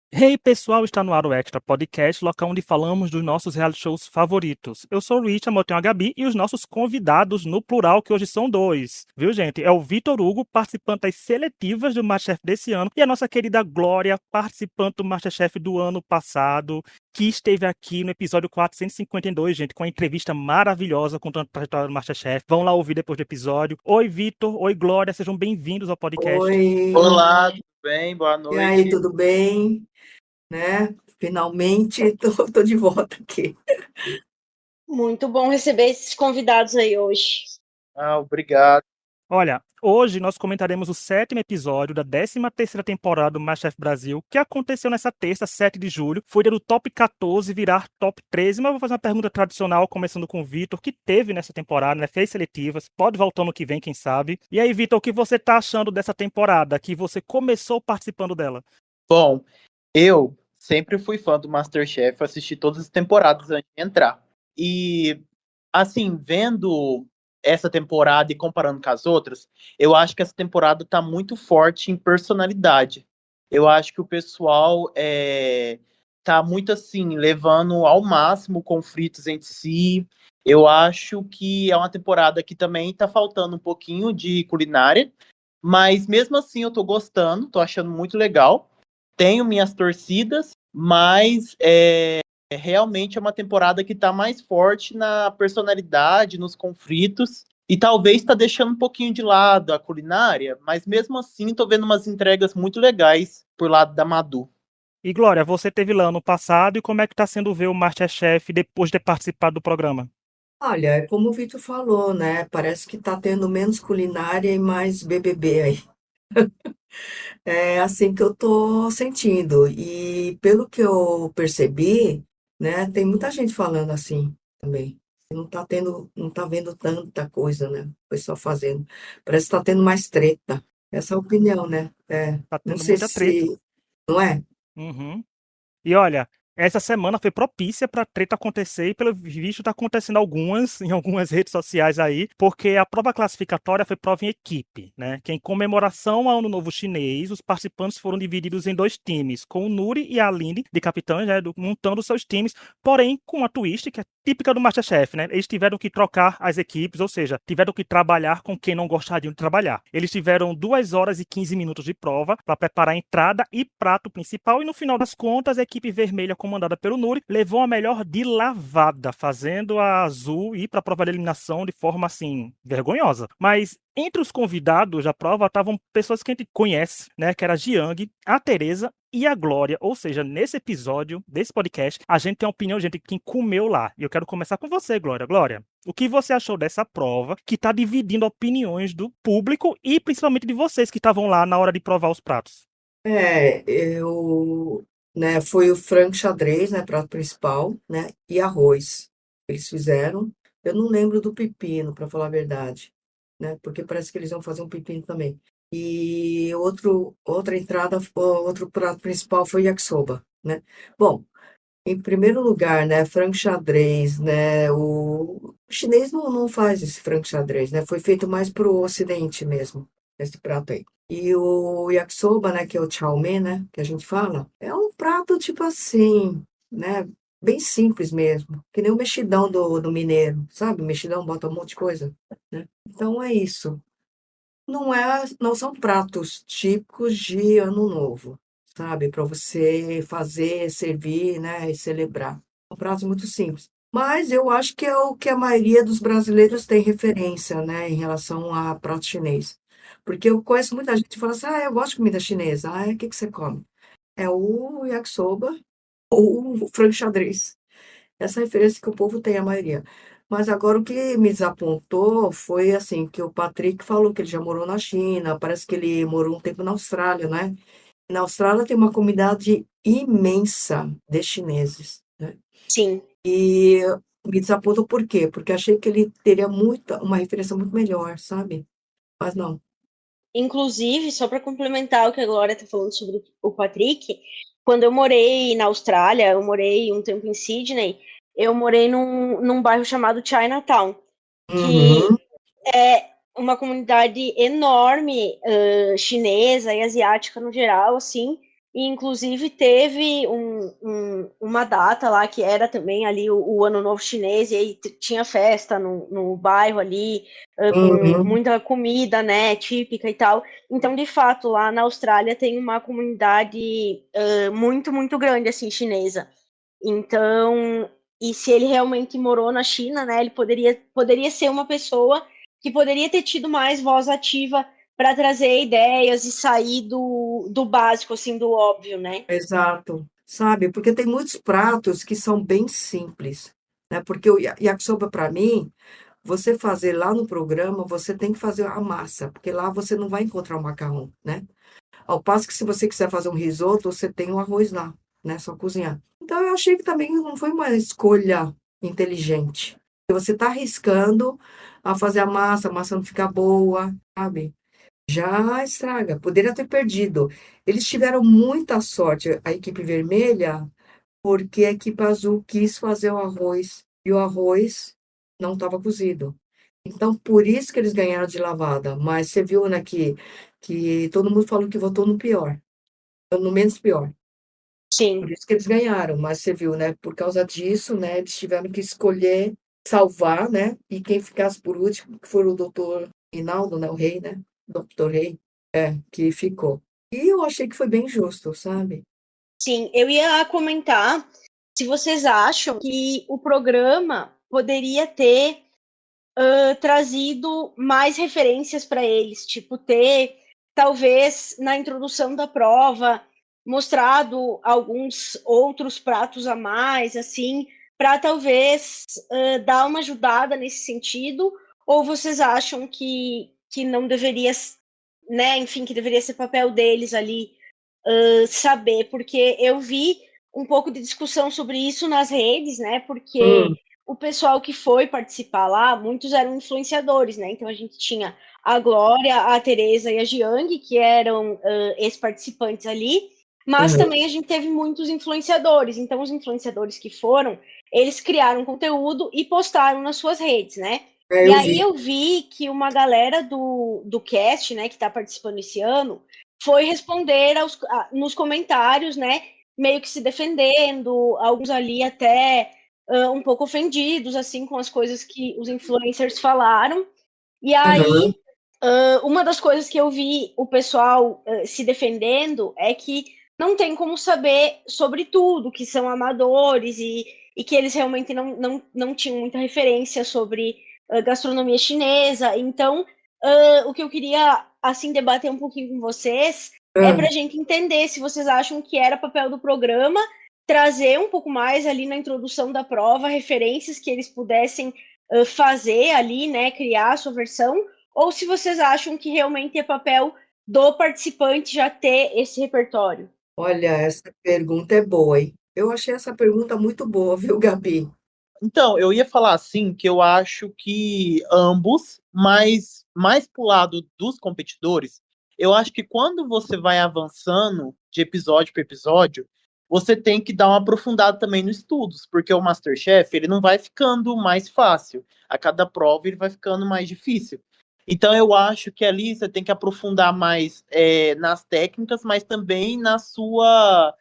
Hey pessoal, está no ar o Extra Podcast, local onde falamos dos nossos reality shows favoritos. Eu sou o Richard, eu tenho a Gabi e os nossos convidados no plural, que hoje são dois. Viu, gente? É o Vitor Hugo, participante das seletivas do MasterChef desse ano, e a nossa querida Glória, participante do MasterChef do ano passado, que esteve aqui no episódio 452, gente, com uma entrevista maravilhosa contando a trajetória do MasterChef. Vão lá ouvir depois do episódio. Oi, Vitor. Oi, Glória. Sejam bem-vindos ao podcast. Oi, Olá, tudo bem? Boa e aí, noite. tudo bem? Né? Finalmente tô de volta aqui. Muito bom receber esses convidados aí hoje. Obrigado. Olha, hoje nós comentaremos o 7º episódio da 13ª temporada do MasterChef Brasil, que aconteceu nessa terça, 7 de julho. Foi do top 14 virar top 13, mas eu vou fazer uma pergunta tradicional, começando com o Vitor, que teve nessa temporada, né? Fez seletivas, pode voltar no que vem, quem sabe. E aí, Vitor, o que você tá achando dessa temporada, que você começou participando dela? Bom, eu sempre fui fã do MasterChef, assisti todas as temporadas antes de entrar. E, assim, vendo essa temporada e comparando com as outras, eu acho que essa temporada tá muito forte em personalidade. Eu acho que o pessoal tá muito, assim, levando ao máximo conflitos entre si. Eu acho que é uma temporada que também tá faltando um pouquinho de culinária, mas mesmo assim eu tô gostando, tô achando muito legal. Tenho minhas torcidas, mas realmente é uma temporada que tá mais forte na personalidade, nos conflitos, e talvez tá deixando um pouquinho de lado a culinária, mas mesmo assim tô vendo umas entregas muito legais por lado da Madu. E Glória, você teve lá ano passado, e como é que tá sendo ver o MasterChef depois de ter participado do programa? Olha, é como o Vitor falou, né? Parece que tá tendo menos culinária e mais BBB aí. É assim que eu tô sentindo. E pelo que eu percebi, né? Tem muita gente falando assim também. Não tá vendo tanta coisa, né? O pessoal fazendo. Parece que tá tendo mais treta. Essa é a opinião, né? Tá Não tendo sei muita treta. se, não é? Uhum. E olha, essa semana foi propícia para treta acontecer e pelo visto está acontecendo algumas em algumas redes sociais aí, porque a prova classificatória foi prova em equipe, né? Que em comemoração ao Ano Novo Chinês, os participantes foram divididos em dois times, com o Nuri e a Aline de capitães, né, montando seus times, porém com uma twist que é típica do MasterChef, né? Eles tiveram que trocar as equipes, ou seja, tiveram que trabalhar com quem não gostariam de trabalhar. Eles tiveram 2 horas e 15 minutos de prova para preparar a entrada e prato principal e no final das contas a equipe vermelha comandada pelo Nuri levou a melhor de lavada, fazendo a azul ir para a prova de eliminação de forma assim vergonhosa. Mas entre os convidados da prova estavam pessoas que a gente conhece, né? Que era a Jiang, a Teresa e a Glória. Ou seja, nesse episódio desse podcast, a gente tem a opinião, gente, de quem comeu lá. E eu quero começar com você, Glória. Glória, o que você achou dessa prova que está dividindo opiniões do público e principalmente de vocês que estavam lá na hora de provar os pratos? Né, foi o frango xadrez, né, prato principal, né, e arroz. Eles fizeram. Eu não lembro do pepino, para falar a verdade, né, porque parece que eles iam fazer um pepino também. E outra entrada, outro prato principal foi yakisoba, né. Bom, em primeiro lugar, né, frango xadrez, né, o chinês não faz esse frango xadrez, né, foi feito mais para o ocidente mesmo, esse prato aí. E o yakisoba, né, que é o chow mein, né, que a gente fala, é um prato tipo assim, né, bem simples mesmo, que nem o mexidão do mineiro, sabe? O mexidão bota um monte de coisa, né? Então é isso. Não são pratos típicos de Ano Novo, sabe? Para você fazer, servir, né, e celebrar. São pratos muito simples. Mas eu acho que é o que a maioria dos brasileiros tem referência, né, em relação a prato chinês. Porque eu conheço muita gente que fala assim, eu gosto de comida chinesa. O que que você come? É o yakisoba ou o frango xadrez. Essa referência que o povo tem, a maioria. Mas agora o que me desapontou foi assim, que o Patrick falou que ele já morou na China, parece que ele morou um tempo na Austrália, né? Na Austrália tem uma comunidade imensa de chineses, né? Sim. E me desapontou por quê? Porque achei que ele teria uma referência muito melhor, sabe? Mas não. Inclusive, só para complementar o que a Glória está falando sobre o Patrick, quando eu morei na Austrália, eu morei um tempo em Sydney, eu morei num bairro chamado Chinatown, que Uhum. é uma comunidade enorme, chinesa e asiática no geral, assim, E, inclusive, teve uma data lá que era também ali o Ano Novo Chinês, e aí tinha festa no bairro ali, com Uhum. muita comida, né, típica e tal. Então, de fato, lá na Austrália tem uma comunidade muito, muito grande, assim, chinesa. Então, e se ele realmente morou na China, né, ele poderia ser uma pessoa que poderia ter tido mais voz ativa para trazer ideias e sair do básico, assim, do óbvio, né? Exato. Sabe, porque tem muitos pratos que são bem simples, né? Porque o yakisoba, para mim, você fazer lá no programa, você tem que fazer a massa, porque lá você não vai encontrar o macarrão, né? Ao passo que se você quiser fazer um risoto, você tem o arroz lá, né? Só cozinhar. Então eu achei que também não foi uma escolha inteligente. Você está arriscando a fazer a massa não ficar boa, sabe? Já estraga. Poderia ter perdido. Eles tiveram muita sorte, a equipe vermelha, porque a equipe azul quis fazer o arroz e o arroz não estava cozido. Então, por isso que eles ganharam de lavada. Mas você viu, né, que todo mundo falou que votou no pior, no menos pior. Por Sim. isso que eles ganharam. Mas você viu, né, por causa disso, né, eles tiveram que escolher salvar, né, e quem ficasse por último, que foi o doutor Rinaldo, né, o rei, né, doutor Rei, que ficou. E eu achei que foi bem justo, sabe? Sim, eu ia comentar se vocês acham que o programa poderia ter trazido mais referências para eles, tipo, ter, talvez, na introdução da prova, mostrado alguns outros pratos a mais, assim, para talvez dar uma ajudada nesse sentido, ou vocês acham que não deveria, né, enfim, que deveria ser papel deles ali saber, porque eu vi um pouco de discussão sobre isso nas redes, né? Porque Hum, o pessoal que foi participar lá, muitos eram influenciadores, né? Então a gente tinha a Glória, a Teresa e a Jiang, que eram ex-participantes ali, mas aham. também a gente teve muitos influenciadores. Então os influenciadores que foram, eles criaram conteúdo e postaram nas suas redes, né? E Eu aí vi. eu vi que uma galera do cast, né, que está participando esse ano, foi responder nos comentários, né? Meio que se defendendo, alguns ali até um pouco ofendidos, assim, com as coisas que os influencers falaram. E Aham. aí, uma das coisas que eu vi o pessoal se defendendo é que não tem como saber sobre tudo, que são amadores e que eles realmente não tinham muita referência sobre gastronomia chinesa. Então, o que eu queria assim debater um pouquinho com vocês é Ah, para a gente entender se vocês acham que era papel do programa trazer um pouco mais ali na introdução da prova referências que eles pudessem fazer ali, né, criar a sua versão, ou se vocês acham que realmente é papel do participante já ter esse repertório. olha, essa pergunta é boa, hein? Eu achei essa pergunta muito boa, viu, Gabi? Então, eu ia falar assim que eu acho que ambos, mas mais pro lado dos competidores, eu acho que quando você vai avançando de episódio para episódio, você tem que dar uma aprofundada também nos estudos, porque o MasterChef, ele não vai ficando mais fácil. A cada prova ele vai ficando mais difícil. Então eu acho que ali você tem que aprofundar mais nas técnicas, mas também na sua,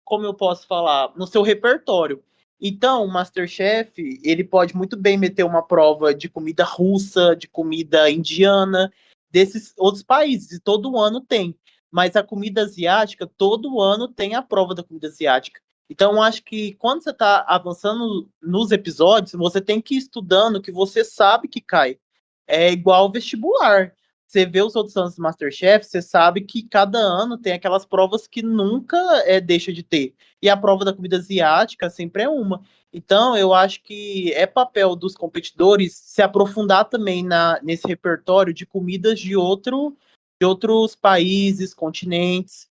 como eu posso falar, no seu repertório. Então, o MasterChef, ele pode muito bem meter uma prova de comida russa, de comida indiana, desses outros países, e todo ano tem. Mas a comida asiática, todo ano tem a prova da comida asiática. Então, eu acho que quando você está avançando nos episódios, você tem que ir estudando que você sabe que cai. É igual vestibular. Você vê os outros anos do MasterChef, você sabe que cada ano tem aquelas provas que nunca deixa de ter. E a prova da comida asiática sempre é uma. Então, eu acho que é papel dos competidores se aprofundar também nesse repertório de comidas de outros países, continentes.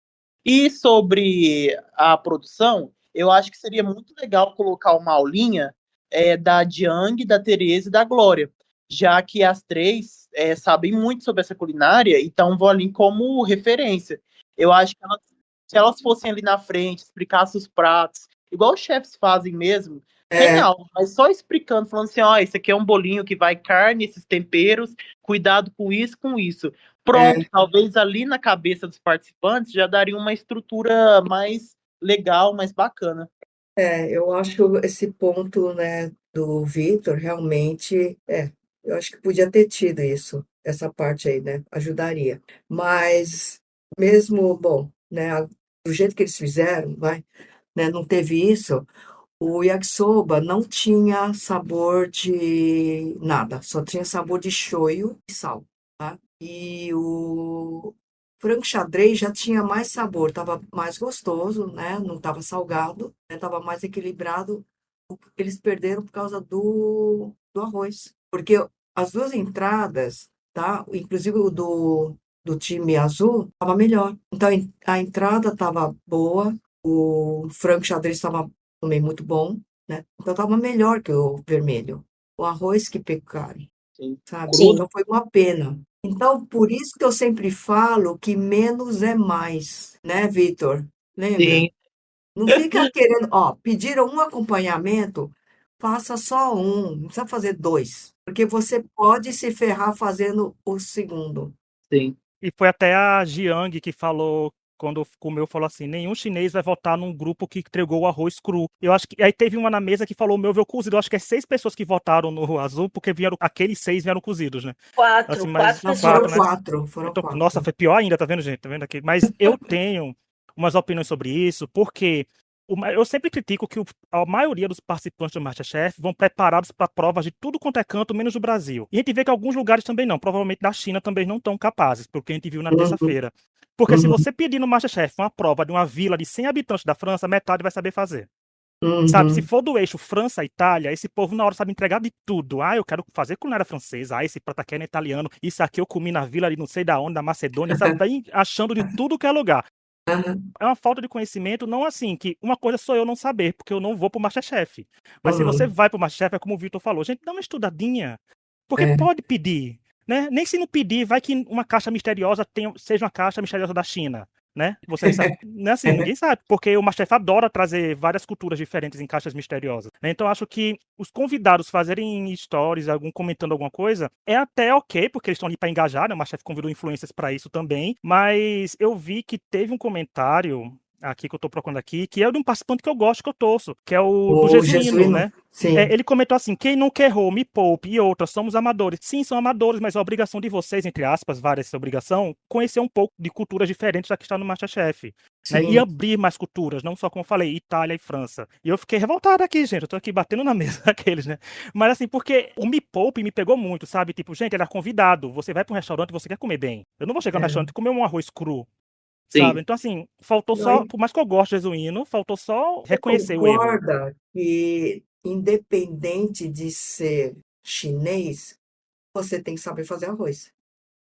E sobre a produção, eu acho que seria muito legal colocar uma aulinha da Jiang, da Tereza e da Glória, já que as três sabem muito sobre essa culinária, então vou ali como referência. Eu acho que se elas fossem ali na frente, explicassem os pratos, igual os chefs fazem mesmo, real, mas só explicando, falando assim, ó, esse aqui é um bolinho que vai carne, esses temperos, cuidado com isso, com isso. Pronto, talvez ali na cabeça dos participantes já daria uma estrutura mais legal, mais bacana. Eu acho esse ponto, né, do Vitor realmente, eu acho que podia ter tido isso, essa parte aí, né, ajudaria. Mas mesmo, bom, né, do jeito que eles fizeram, né, não teve isso, o yakisoba não tinha sabor de nada, só tinha sabor de shoyu e sal, tá? E o frango xadrez já tinha mais sabor, estava mais gostoso, né? Não estava salgado, estava mais equilibrado. O que eles perderam por causa do arroz. Porque as duas entradas, tá? Inclusive o do time azul, estava melhor. Então a entrada estava boa, o frango xadrez estava também muito bom, né? Então estava melhor que o vermelho. O arroz que pecaram, Sim. sabe? Sim. Então foi uma pena. Então, por isso que eu sempre falo que menos é mais, né, Vitor? Lembra? Sim, Não fica querendo, ó, pediram um acompanhamento, faça só um, não precisa fazer dois, porque você pode se ferrar fazendo o segundo. sim. E foi até a Jiang que falou, quando comeu, falou assim: nenhum chinês vai votar num grupo que entregou o arroz cru. Eu acho que. Aí teve uma na mesa que falou: o meu veio cozido. Eu acho que é 6 pessoas que votaram no azul, porque aqueles 6 vieram cozidos, né? Assim, mas Quatro Foram pessoas. né? quatro, foram Então, nossa, quatro. foi pior ainda, tá vendo, gente? Tá vendo aqui? Mas eu tenho umas opiniões sobre isso, porque eu sempre critico que a maioria dos participantes do MasterChef vão preparados para provas de tudo quanto é canto, menos do Brasil. E a gente vê que alguns lugares também não, provavelmente na China também não estão capazes, porque a gente viu na Uhum, terça-feira. Porque se uhum, você pedir no MasterChef uma prova de uma vila de 100 habitantes da França, metade vai saber fazer. Sabe, se uhum, for do eixo França-Itália, esse povo na hora sabe entregar de tudo. Ah, eu quero fazer culinária francesa. Ah, esse prato aqui é italiano. Isso aqui eu comi na vila de não sei da onde, da Macedônia, sabe? Vai achando de tudo que é lugar. aham, É uma falta de conhecimento, não assim, que uma coisa sou eu não saber, porque eu não vou pro MasterChef. Mas se você uhum, vai pro MasterChef, é como o Vitor falou, gente, dá uma estudadinha. Porque é, pode pedir, né? Nem se não pedir, vai que uma caixa misteriosa seja uma caixa misteriosa da China, né? Você sabe, não é assim, ninguém sabe, porque o MasterChef adora trazer várias culturas diferentes em caixas misteriosas, né? Então acho que os convidados fazerem stories, comentando alguma coisa, é até ok, porque eles estão ali para engajar, né? O MasterChef convidou influencers para isso também, mas eu vi que teve um comentário aqui que eu tô procurando aqui, que é de um participante que eu gosto, que eu torço, que é o do o Jesuíno, jesuíno, né? sim, Ele comentou assim: quem não errou, me poupe, e outras, somos amadores. Sim, são amadores, mas a obrigação de vocês, entre aspas, várias essa obrigação, conhecer um pouco de culturas diferentes da que está no MasterChef. Né? E sim, abrir mais culturas, não só como eu falei, Itália e França. E eu fiquei revoltado aqui, gente. Eu tô aqui batendo na mesa daqueles, né? Mas assim, porque o Me Poupe me pegou muito, sabe? Tipo, gente, ele é convidado. Você vai para um restaurante e você quer comer bem. Eu não vou chegar no é. restaurante e comer um arroz cru. Sabe? Sim. Então, assim, faltou Não, só, por mais que eu goste de Jesuíno, faltou só você reconhecer o erro. concorda que, independente de ser chinês, você tem que saber fazer arroz?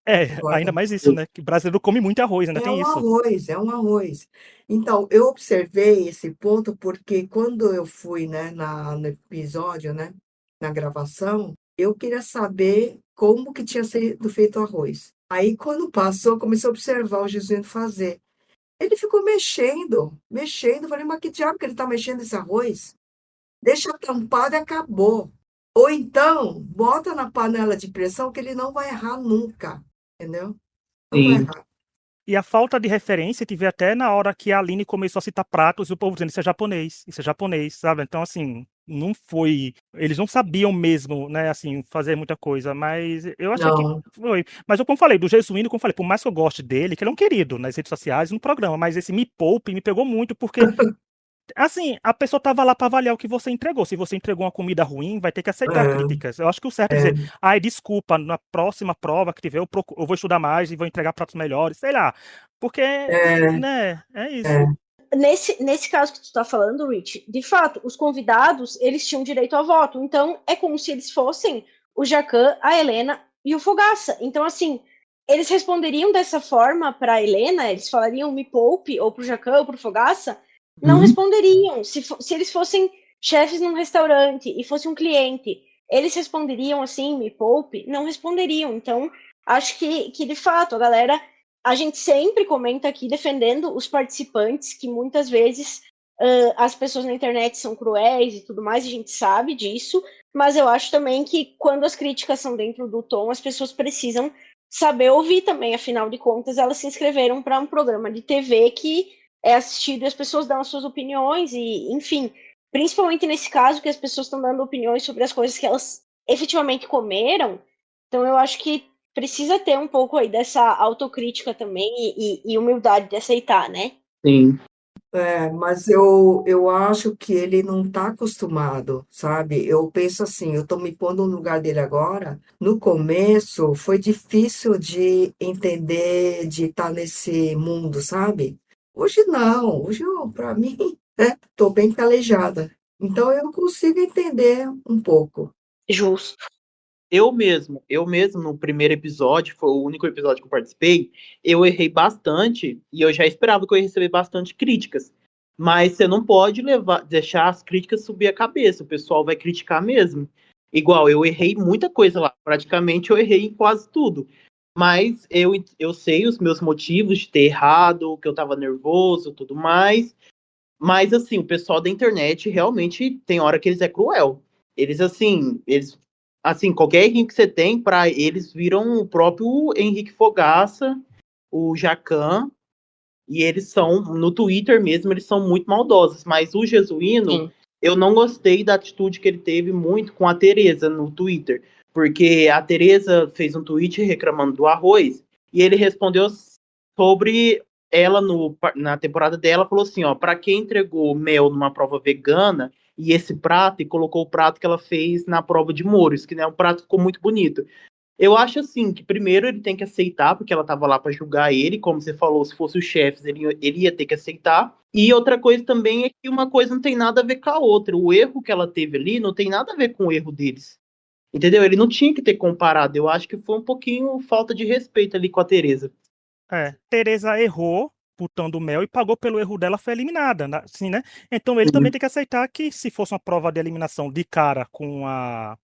É, ainda Concorda? mais isso, né? Que brasileiro come muito arroz, ainda É tem um isso. arroz, é um arroz. Então, eu observei esse ponto porque quando eu fui, né, no episódio, né, na gravação, eu queria saber como que tinha sido feito o arroz. Aí, quando passou, comecei a observar o Jesuíno fazer. Ele ficou mexendo, mexendo. Falei, mas que diabo que ele está mexendo esse arroz? Deixa tampado e acabou. Ou então, bota na panela de pressão que ele não vai errar nunca, entendeu? Não vai Sim. errar. E a falta de referência tive até na hora que a Aline começou a citar pratos e o povo dizendo isso é japonês, sabe? Então, assim, não foi. Eles não sabiam mesmo, né, assim, fazer muita coisa, mas eu achei que Não. foi. Mas como eu falei, do Jesuíno, como eu falei, por mais que eu goste dele, que ele é um querido nas redes sociais e no programa, mas esse Me Poupe me pegou muito, porque assim, a pessoa tava lá para avaliar o que você entregou. Se você entregou uma comida ruim, vai ter que aceitar críticas. Eu acho que o certo é É, dizer, ai, desculpa, na próxima prova que tiver, eu vou estudar mais e vou entregar pratos melhores, sei lá. Porque, é, né, é é. isso. Nesse caso que tu tá falando, Rich, de fato, os convidados, eles tinham direito ao voto. Então, é como se eles fossem o Jacan, a Helena e o Fogaça. Então, assim, eles responderiam dessa forma para a Helena, eles falariam me poupe, ou pro Jacan, ou pro Fogaça, não Uhum. responderiam. Se eles fossem chefes num restaurante e fosse um cliente, eles responderiam assim, me poupe? Não responderiam. Então, acho que de fato, a galera, a gente sempre comenta aqui defendendo os participantes que muitas vezes as pessoas na internet são cruéis e tudo mais, a gente sabe disso, mas eu acho também que quando as críticas são dentro do tom, as pessoas precisam saber ouvir também, afinal de contas, elas se inscreveram para um programa de TV que é assistido e as pessoas dão as suas opiniões, e, enfim, principalmente nesse caso que as pessoas estão dando opiniões sobre as coisas que elas efetivamente comeram, então eu acho que precisa ter um pouco aí dessa autocrítica também e humildade de aceitar, né? Sim. Mas eu acho que ele não está acostumado, sabe? Eu penso assim, eu estou me pondo no lugar dele agora. No começo foi difícil de entender, de estar nesse mundo, sabe? Hoje não, hoje para mim, estou bem calejada. Então eu consigo entender um pouco. Justo. Eu mesmo, no primeiro episódio, foi o único episódio que eu participei, eu errei bastante e eu já esperava que eu ia receber bastante críticas. Mas você não pode deixar as críticas subir a cabeça, o pessoal vai criticar mesmo. Igual, eu errei muita coisa lá, praticamente eu errei em quase tudo. Mas eu sei os meus motivos de ter errado, que eu tava nervoso, tudo mais. Mas, assim, o pessoal da internet realmente tem hora que eles é cruel. Assim, qualquer errinho que você tem, para eles viram o próprio Henrique Fogaça, o Jacan, e eles são, no Twitter mesmo, eles são muito maldosos. Mas o Jesuíno, Sim. eu não gostei da atitude que ele teve muito com a Tereza no Twitter. Porque a Tereza fez um tweet reclamando do arroz, e ele respondeu sobre ela na temporada dela, falou assim, ó, para quem entregou mel numa prova vegana e esse prato, e colocou o prato que ela fez na prova de molhos, que né, o prato ficou muito bonito. Eu acho assim que primeiro ele tem que aceitar, porque ela estava lá para julgar ele, como você falou, se fosse o chefe, ele ia ter que aceitar. E outra coisa também é que uma coisa não tem nada a ver com a outra. O erro que ela teve ali não tem nada a ver com o erro deles. Entendeu? Ele não tinha que ter comparado. Eu acho que foi um pouquinho falta de respeito ali com a Tereza. Tereza errou botando mel e pagou pelo erro dela, foi eliminada, assim, né? Então ele também Uhum. tem que aceitar que se fosse uma prova de eliminação de cara com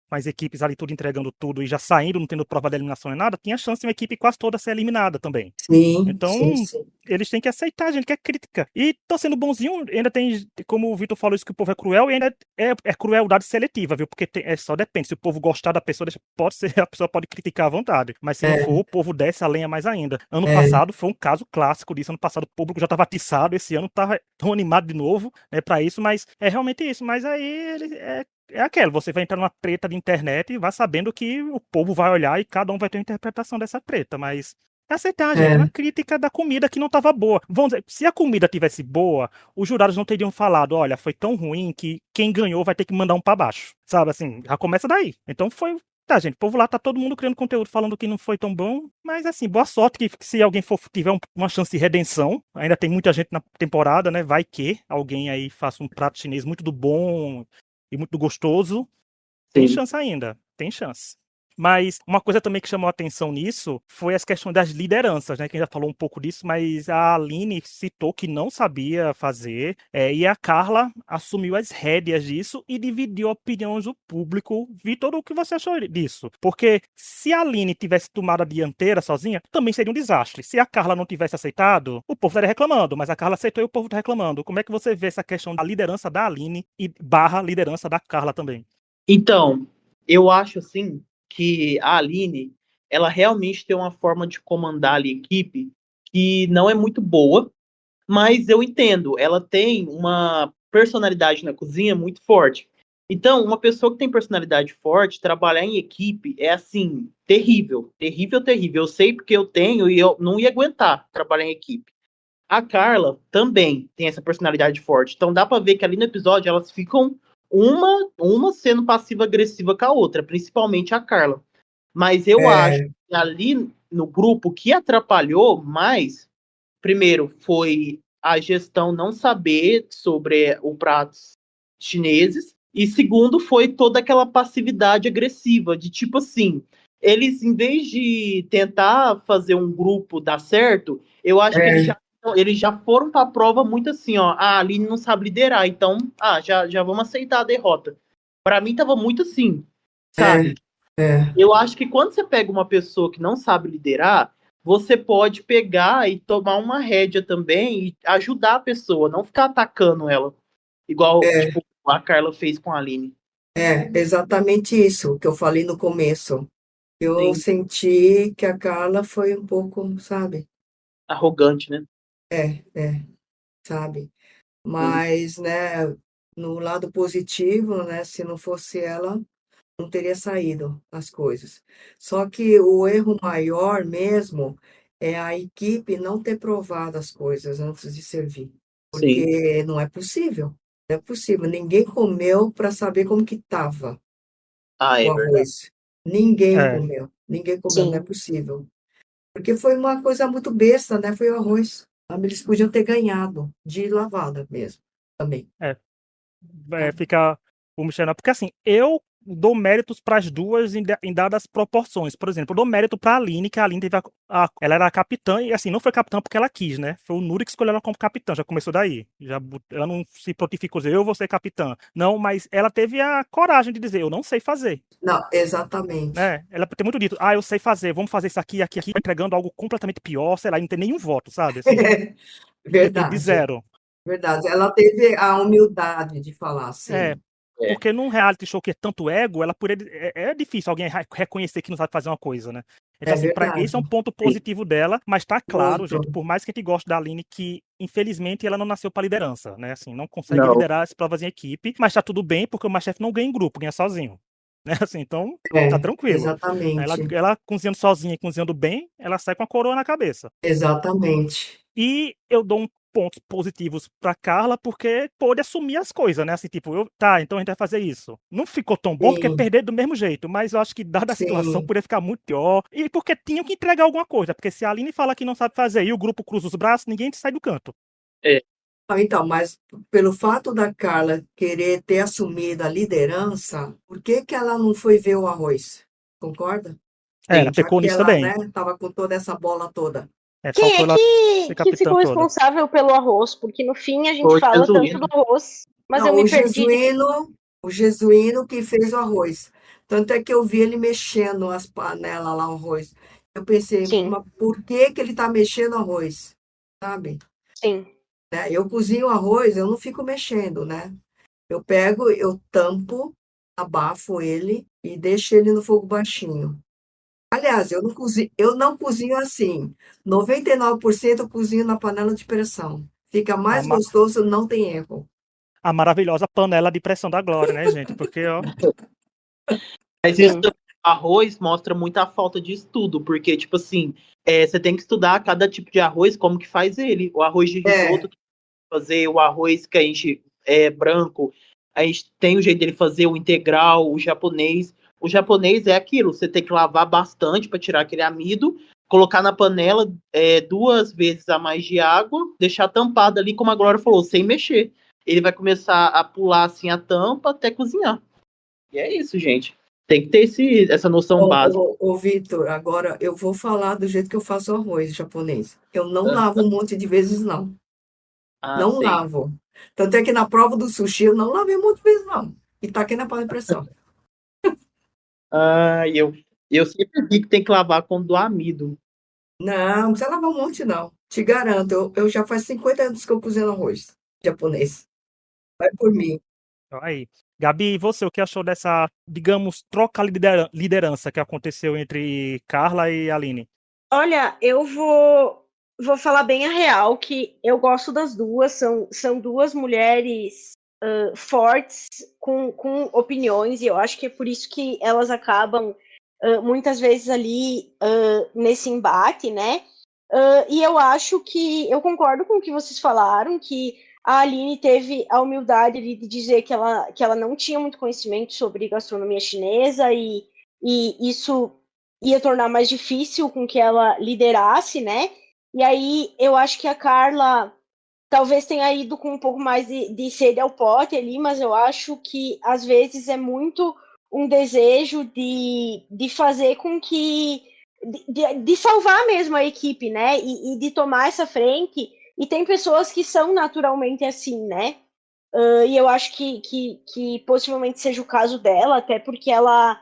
as equipes ali tudo entregando tudo e já saindo, não tendo prova de eliminação nem nada, tinha chance de uma equipe quase toda ser eliminada também. Sim, sim, Então, sim. eles têm que aceitar, a gente, que é crítica. E tô sendo bonzinho, ainda tem, como o Vitor falou, isso que o povo é cruel, e ainda é crueldade seletiva, viu? Porque só depende. Se o povo gostar da pessoa, pode ser, a pessoa pode criticar à vontade. Mas se não for, É, o povo desce a lenha mais ainda. Ano é, passado foi um caso clássico disso. Ano passado o público já tava atiçado, esse ano tá tão animado de novo, né, pra isso, mas é realmente isso. Mas aí é aquilo, você vai entrar numa treta de internet e vai sabendo que o povo vai olhar e cada um vai ter uma interpretação dessa treta, mas é aceitar, gente. É uma é, crítica da comida que não estava boa. Vamos dizer, se a comida tivesse boa, os jurados não teriam falado, olha, foi tão ruim que quem ganhou vai ter que mandar um para baixo. Sabe assim, já começa daí. Então foi. Tá, gente, o povo lá tá todo mundo criando conteúdo falando que não foi tão bom, mas assim, boa sorte que se alguém tiver uma chance de redenção, ainda tem muita gente na temporada, né? Vai que alguém aí faça um prato chinês muito do bom e muito do gostoso. Tem Sim. chance ainda, tem chance. Mas uma coisa também que chamou a atenção nisso foi as questões das lideranças, né? Quem já falou um pouco disso, mas a Aline citou que não sabia fazer, e a Carla assumiu as rédeas disso e dividiu opiniões do público. Vitor, o que você achou disso? Porque se a Aline tivesse tomado a dianteira sozinha, também seria um desastre. Se a Carla não tivesse aceitado, o povo estaria reclamando, mas a Carla aceitou e o povo está reclamando. Como é que você vê essa questão da liderança da Aline e barra liderança da Carla também? Então, eu acho assim que a Aline, ela realmente tem uma forma de comandar ali a equipe que não é muito boa, mas eu entendo, ela tem uma personalidade na cozinha muito forte. Então, uma pessoa que tem personalidade forte, trabalhar em equipe é assim, terrível, terrível, terrível. Eu sei porque eu tenho e eu não ia aguentar trabalhar em equipe. A Carla também tem essa personalidade forte. Então dá pra ver que ali no episódio elas ficam uma sendo passiva-agressiva com a outra, principalmente a Carla. Mas eu acho é, que ali no grupo o que atrapalhou mais, primeiro, foi a gestão não saber sobre os pratos chineses, e segundo, foi toda aquela passividade agressiva, de tipo assim, eles, em vez de tentar fazer um grupo dar certo, eu acho que é, eles já foram para a prova muito assim, ó, a Aline não sabe liderar, então, já vamos aceitar a derrota. Para mim tava muito assim, é, sabe? é, Eu acho que quando você pega uma pessoa que não sabe liderar, você pode pegar e tomar uma rédea também e ajudar a pessoa, não ficar atacando ela. Igual, É, tipo, a Carla fez com a Aline. exatamente isso que eu falei no começo. Eu Sim, senti que a Carla foi um pouco, sabe? arrogante, né? Sabe? Sim, Mas, né, no lado positivo, né, se não fosse ela, não teria saído as coisas. Só que o erro maior mesmo é a equipe não ter provado as coisas antes de servir, sim. porque não é possível. Não é possível. Ninguém comeu para saber como que estava Ah, o é verdade. arroz. Ninguém É, comeu. Ninguém comeu, não é Sim. possível. Porque foi uma coisa muito besta, né? Foi o arroz. Eles podiam ter ganhado de lavada mesmo, também. é. Tá? Fica o Michel, porque assim, eu dou méritos para as duas em dadas proporções. Por exemplo, eu dou mérito para a Aline, que a Aline teve ela era a capitã, e assim, não foi capitã porque ela quis, né? Foi o Nuri que escolheu ela como capitã, já começou daí. Ela não se prontificou, dizer, eu vou ser capitã. Não, mas ela teve a coragem de dizer, eu não sei fazer. Não, exatamente. Né? Ela tem muito dito, eu sei fazer, vamos fazer isso aqui, aqui, aqui, entregando algo completamente pior, sei lá, e não tem nenhum voto, sabe? Assim, de Verdade, zero. verdade. Ela teve a humildade de falar É, assim. É, porque num reality show que é tanto ego, ela é difícil alguém reconhecer que não sabe fazer uma coisa, né? Então, É assim, esse é verdade. um ponto sim. positivo dela, mas tá claro, Muito. gente, por mais que a gente goste da Aline, que infelizmente ela não nasceu para liderança, né? Assim, não consegue Não, liderar as provas em equipe, mas tá tudo bem, porque o MasterChef não ganha em grupo, ganha sozinho. Né? Assim, então, tá É, tranquilo. exatamente. Ela cozinhando sozinha, cozinhando bem, ela sai com a coroa na cabeça. Exatamente. E eu dou pontos positivos pra Carla porque pôde assumir as coisas, né? Assim, tipo, tá, então a gente vai fazer isso. Não ficou tão bom porque Sim, perder do mesmo jeito, mas eu acho que dada a situação sim. poderia ficar muito pior. E porque tinham que entregar alguma coisa, porque se a Aline fala que não sabe fazer e o grupo cruza os braços, ninguém sai do canto. é, Ah, então, mas pelo fato da Carla querer ter assumido a liderança, por que que ela não foi ver o arroz? Concorda? Ela Já pecou que nisso ela, também. né, estava com toda essa bola toda. Quem Faltou é ela ser que capitã ficou toda. responsável pelo arroz? Porque no fim a gente foi fala tanto do jesuíno. arroz, mas eu Não, me perdi de. O Jesuíno que fez o arroz. Tanto é que eu vi ele mexendo as panelas lá, o arroz. Eu pensei, Sim, mas por que que ele está mexendo arroz? Sabe? sim. Né? Eu cozinho arroz, eu não fico mexendo, né? Eu pego, eu tampo, abafo ele e deixo ele no fogo baixinho. Aliás, eu não cozinho assim. 99% eu cozinho na panela de pressão. Fica A, mais ma- gostoso, não tem erro. a maravilhosa panela de pressão da Glória, né, gente? Porque, ó. Mas isso Sim, também, arroz mostra muita falta de estudo, porque, tipo assim, você tem que estudar cada tipo de arroz, como que faz ele. O arroz de É, risoto, fazer o arroz que a gente é branco, a gente tem o jeito dele fazer o integral, o japonês. O japonês é aquilo, você tem que lavar bastante para tirar aquele amido, colocar na panela 2 vezes a mais de água, deixar tampado ali, como a Glória falou, sem mexer. Ele vai começar a pular assim a tampa até cozinhar. E é isso, gente. Tem que ter essa noção básica. Vitor, agora eu vou falar do jeito que eu faço o arroz japonês. Eu não lavo um monte de vezes, não. Ah, Não sei. lavo. Tanto é que na prova do sushi eu não lavei um monte de vezes, não. E tá aqui na panela de pressão. Ah, eu sempre vi que tem que lavar quando do amido. Não, não precisa lavar um monte, não. Te garanto, eu já faz 50 anos que eu cozinho arroz japonês. Vai por mim. Então, aí. Gabi, e você, o que achou dessa, digamos, troca liderança que aconteceu entre Carla e Aline? olha, vou falar bem a real, que eu gosto das duas, são duas mulheres fortes, com opiniões, e eu acho que é por isso que elas acabam muitas vezes ali nesse embate, né? E eu acho que eu concordo com o que vocês falaram, que a Aline teve a humildade ali de dizer que ela não tinha muito conhecimento sobre gastronomia chinesa e isso ia tornar mais difícil com que ela liderasse, né? E aí eu acho que a Carla talvez tenha ido com um pouco mais de sede ao pote ali, mas eu acho que às vezes é muito um desejo de fazer com que. De salvar mesmo a equipe, né? De tomar essa frente. E tem pessoas que são naturalmente assim, né? E eu acho que possivelmente seja o caso dela, até porque ela,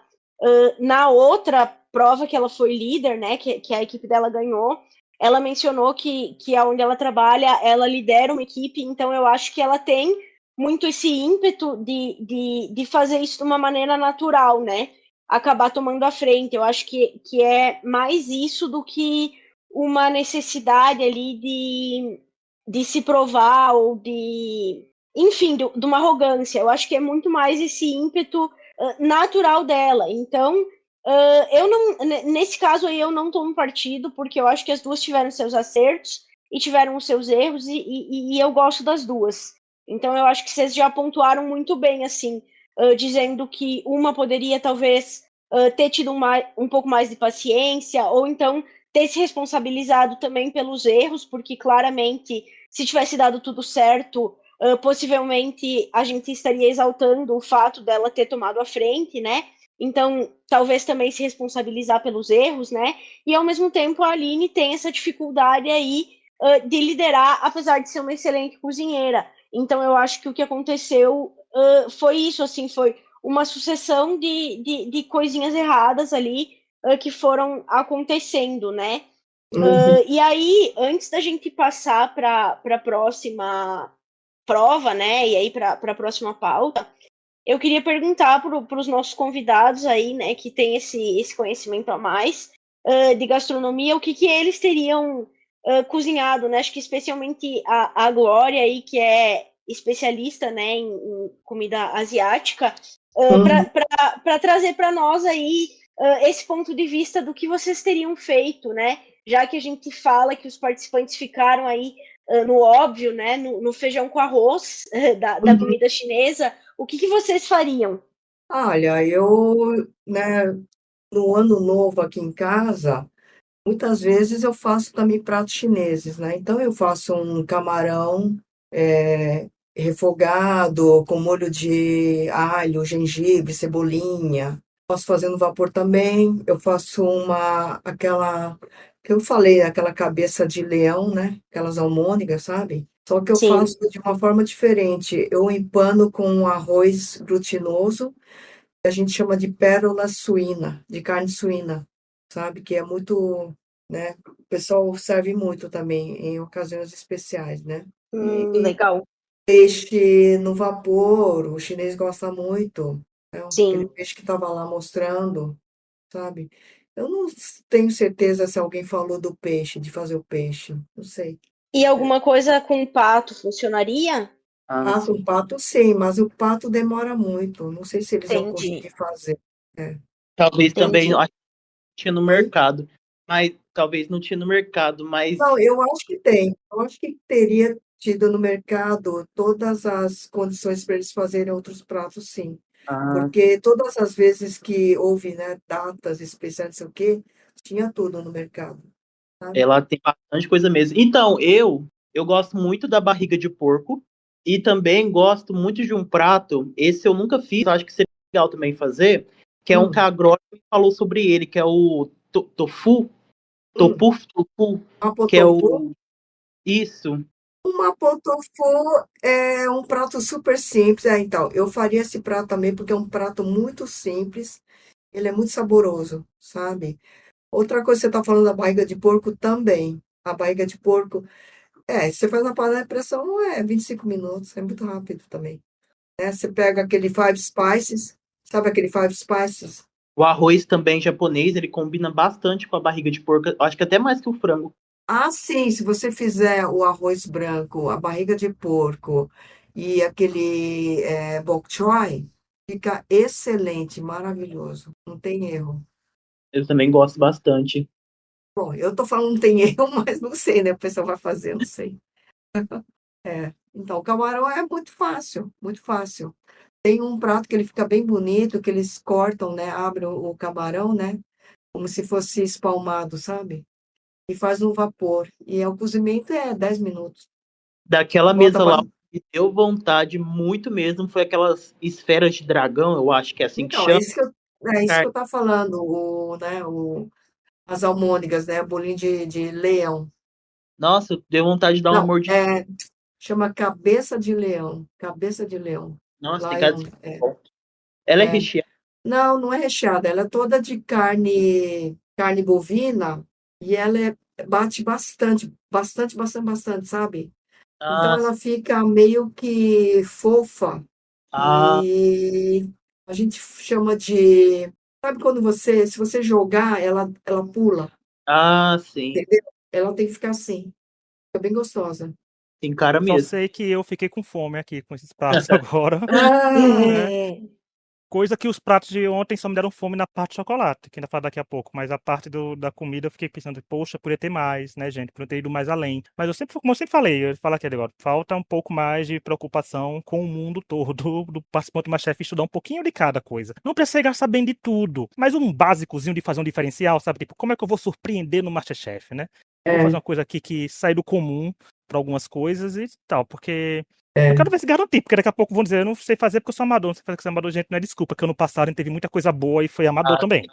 na outra prova que ela foi líder, né, que a equipe dela ganhou, ela mencionou que aonde ela trabalha, ela lidera uma equipe, então eu acho que ela tem muito esse ímpeto de fazer isso de uma maneira natural, né? Acabar tomando a frente. Eu acho que é mais isso do que uma necessidade ali de se provar ou enfim, de uma arrogância. Eu acho que é muito mais esse ímpeto natural dela. Então, eu não, nesse caso aí, eu não tomo partido, porque eu acho que as duas tiveram seus acertos e tiveram os seus erros, e eu gosto das duas. Então, eu acho que vocês já pontuaram muito bem, assim, dizendo que uma poderia, talvez, ter tido um pouco mais de paciência, ou então ter se responsabilizado também pelos erros, porque claramente, se tivesse dado tudo certo, possivelmente a gente estaria exaltando o fato dela ter tomado a frente, né? Então, talvez também se responsabilizar pelos erros, né? E ao mesmo tempo a Aline tem essa dificuldade aí de liderar, apesar de ser uma excelente cozinheira. Então, eu acho que o que aconteceu foi isso, assim, foi uma sucessão de coisinhas erradas ali que foram acontecendo, né? E aí, antes da gente passar para a próxima prova, né? E aí para a próxima pauta, eu queria perguntar para os nossos convidados aí, né, que tem esse conhecimento a mais de gastronomia, o que eles teriam cozinhado, né? Acho que especialmente a Glória aí, que é especialista, né, em comida asiática, para trazer para nós aí esse ponto de vista do que vocês teriam feito, né? Já que a gente fala que os participantes ficaram aí no óbvio, né, no feijão com arroz da comida chinesa, o que vocês fariam? Olha, eu, né, no ano novo aqui em casa, muitas vezes eu faço também pratos chineses, né? Então eu faço um camarão refogado com molho de alho, gengibre, cebolinha. Posso fazer no vapor também. Eu faço aquela que eu falei, aquela cabeça de leão, né? Aquelas almôndegas, sabe? Só que eu Sim. faço de uma forma diferente. Eu empano com arroz glutinoso, que a gente chama de pérola suína, de carne suína, sabe? Que é muito, né? O pessoal serve muito também em ocasiões especiais, né? E Legal. peixe no vapor, o chinês gosta muito. É aquele Sim. peixe que estava lá mostrando, sabe? Eu não tenho certeza se alguém falou do peixe, de fazer o peixe. Não sei. E alguma coisa com pato funcionaria? Ah, Ah, sim. com pato sim, mas o pato demora muito. Não sei se eles vão Entendi, conseguir fazer. É. Talvez também, entendi. acho que tinha no Oi? mercado. Mas talvez não tinha no mercado, Não, mas eu acho que tem. Eu acho que teria tido no mercado todas as condições para eles fazerem outros pratos, sim. ah, Porque todas as vezes que houve, né, datas especiais, não sei o quê, tinha tudo no mercado, sabe? ela tem bastante coisa mesmo. Então, eu gosto muito da barriga de porco e também gosto muito de um prato, esse eu nunca fiz, acho que seria legal também fazer, que é um que Hum, a Glória falou sobre ele, que é o tofu, hum. tofu, Mapo que é tofu. o isso. O mapo tofu é um prato super simples. Então, eu faria esse prato também porque é um prato muito simples. Ele é muito saboroso, sabe? Outra coisa que você está falando da barriga de porco também. A barriga de porco, você faz na panela de pressão, não é 25 minutos, é muito rápido também. Né? Você pega aquele five spices, sabe aquele five spices? O arroz também japonês, ele combina bastante com a barriga de porco, acho que até mais que o frango. Ah, sim, se você fizer o arroz branco, a barriga de porco e aquele bok choy, fica excelente, maravilhoso, não tem erro. Eu também gosto bastante. Bom, eu tô falando não tem erro, mas não sei, né? O pessoal vai fazer, não sei. Então, o camarão é muito fácil, muito fácil. Tem um prato que ele fica bem bonito, que eles cortam, né? Abrem o camarão, né? Como se fosse espalmado, sabe? E faz no vapor. E o cozimento é 10 minutos. Daquela Bota mesa lá, para. o que deu vontade muito mesmo foi aquelas esferas de dragão, eu acho que é assim que Então, é chama. isso que eu tava falando, as almôndegas, né? Bolinho de leão. Nossa, deu vontade de dar uma Não, mordida. chama cabeça de leão. Cabeça de leão. Nossa, tem cara Lion, de ser bom. Ela é é. recheada. Não, não é recheada, ela é toda de carne bovina e ela bate bastante, bastante, bastante, bastante, sabe? Então Ah, ela fica meio que fofa ah, e a gente chama de. Sabe quando se você jogar, ela pula, sim. entendeu? Ela tem que ficar assim. Fica bem gostosa. Tem cara Só mesmo. sei que eu fiquei com fome aqui com esses pratos agora, Ah, né? Coisa que os pratos de ontem só me deram fome na parte de chocolate, que ainda falo daqui a pouco, mas a parte da comida eu fiquei pensando, poxa, poderia ter mais, né, gente? Poderia ter ido mais além. Mas eu sempre, como eu sempre falei, eu falo aqui agora, falta um pouco mais de preocupação com o mundo todo, do participante do MasterChef estudar um pouquinho de cada coisa. Não precisa chegar sabendo de tudo, mas um básicozinho de fazer um diferencial, sabe? Tipo, como é que eu vou surpreender no MasterChef, né? Eu vou fazer é, uma coisa aqui que sai do comum para algumas coisas e tal, porque eu é. quero ver se garantir, porque daqui a pouco vão dizer, eu não sei fazer porque eu sou amador, não sei fazer porque sou amador, gente, não é desculpa, que ano passado teve muita coisa boa e foi amador Ah, também,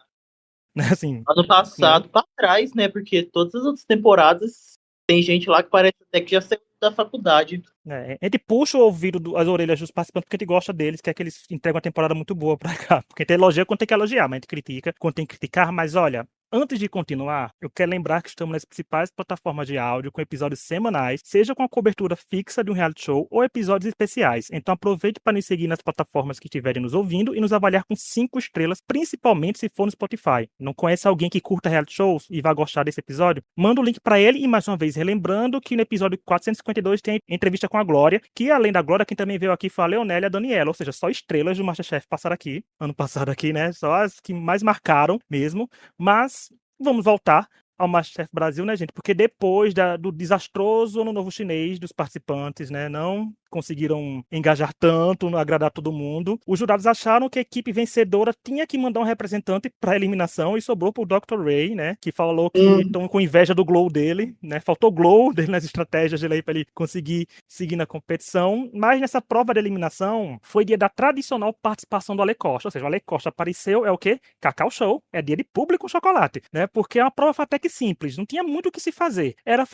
né, assim, ano né, passado pra trás, né? Porque todas as outras temporadas tem gente lá que parece até que já saiu da faculdade. a gente puxa o ouvido, as orelhas dos participantes porque a gente gosta deles, quer que eles entregam uma temporada muito boa pra cá, porque a gente elogia quando tem que elogiar, mas a gente critica quando tem que criticar, mas olha, antes de continuar, eu quero lembrar que estamos nas principais plataformas de áudio com episódios semanais, seja com a cobertura fixa de um reality show ou episódios especiais. Então aproveite para nos seguir nas plataformas que estiverem nos ouvindo e nos avaliar com 5 estrelas, principalmente se for no Spotify. Não conhece alguém que curta reality shows e vai gostar desse episódio? Manda o link para ele e mais uma vez relembrando que no episódio 452 tem entrevista com a Glória, que além da Glória, quem também veio aqui foi a Leonélia e a Daniela, ou seja, só estrelas do MasterChef passaram aqui, ano passado aqui, né? Só as que mais marcaram mesmo. Mas vamos voltar ao MasterChef Brasil, né, gente? Porque depois do desastroso Ano Novo Chinês dos participantes, né, não conseguiram engajar tanto, agradar todo mundo. Os jurados acharam que a equipe vencedora tinha que mandar um representante para eliminação e sobrou pro Dr. Ray, né, que falou que Hum, estão com inveja do glow dele, né? Faltou glow dele nas estratégias dele aí para ele conseguir seguir na competição. Mas nessa prova de eliminação foi dia da tradicional participação do Ale Costa, ou seja, o Ale Costa apareceu, é o quê? Cacau Show, é dia de público com chocolate, né? Porque é uma prova até que simples, não tinha muito o que se fazer. Era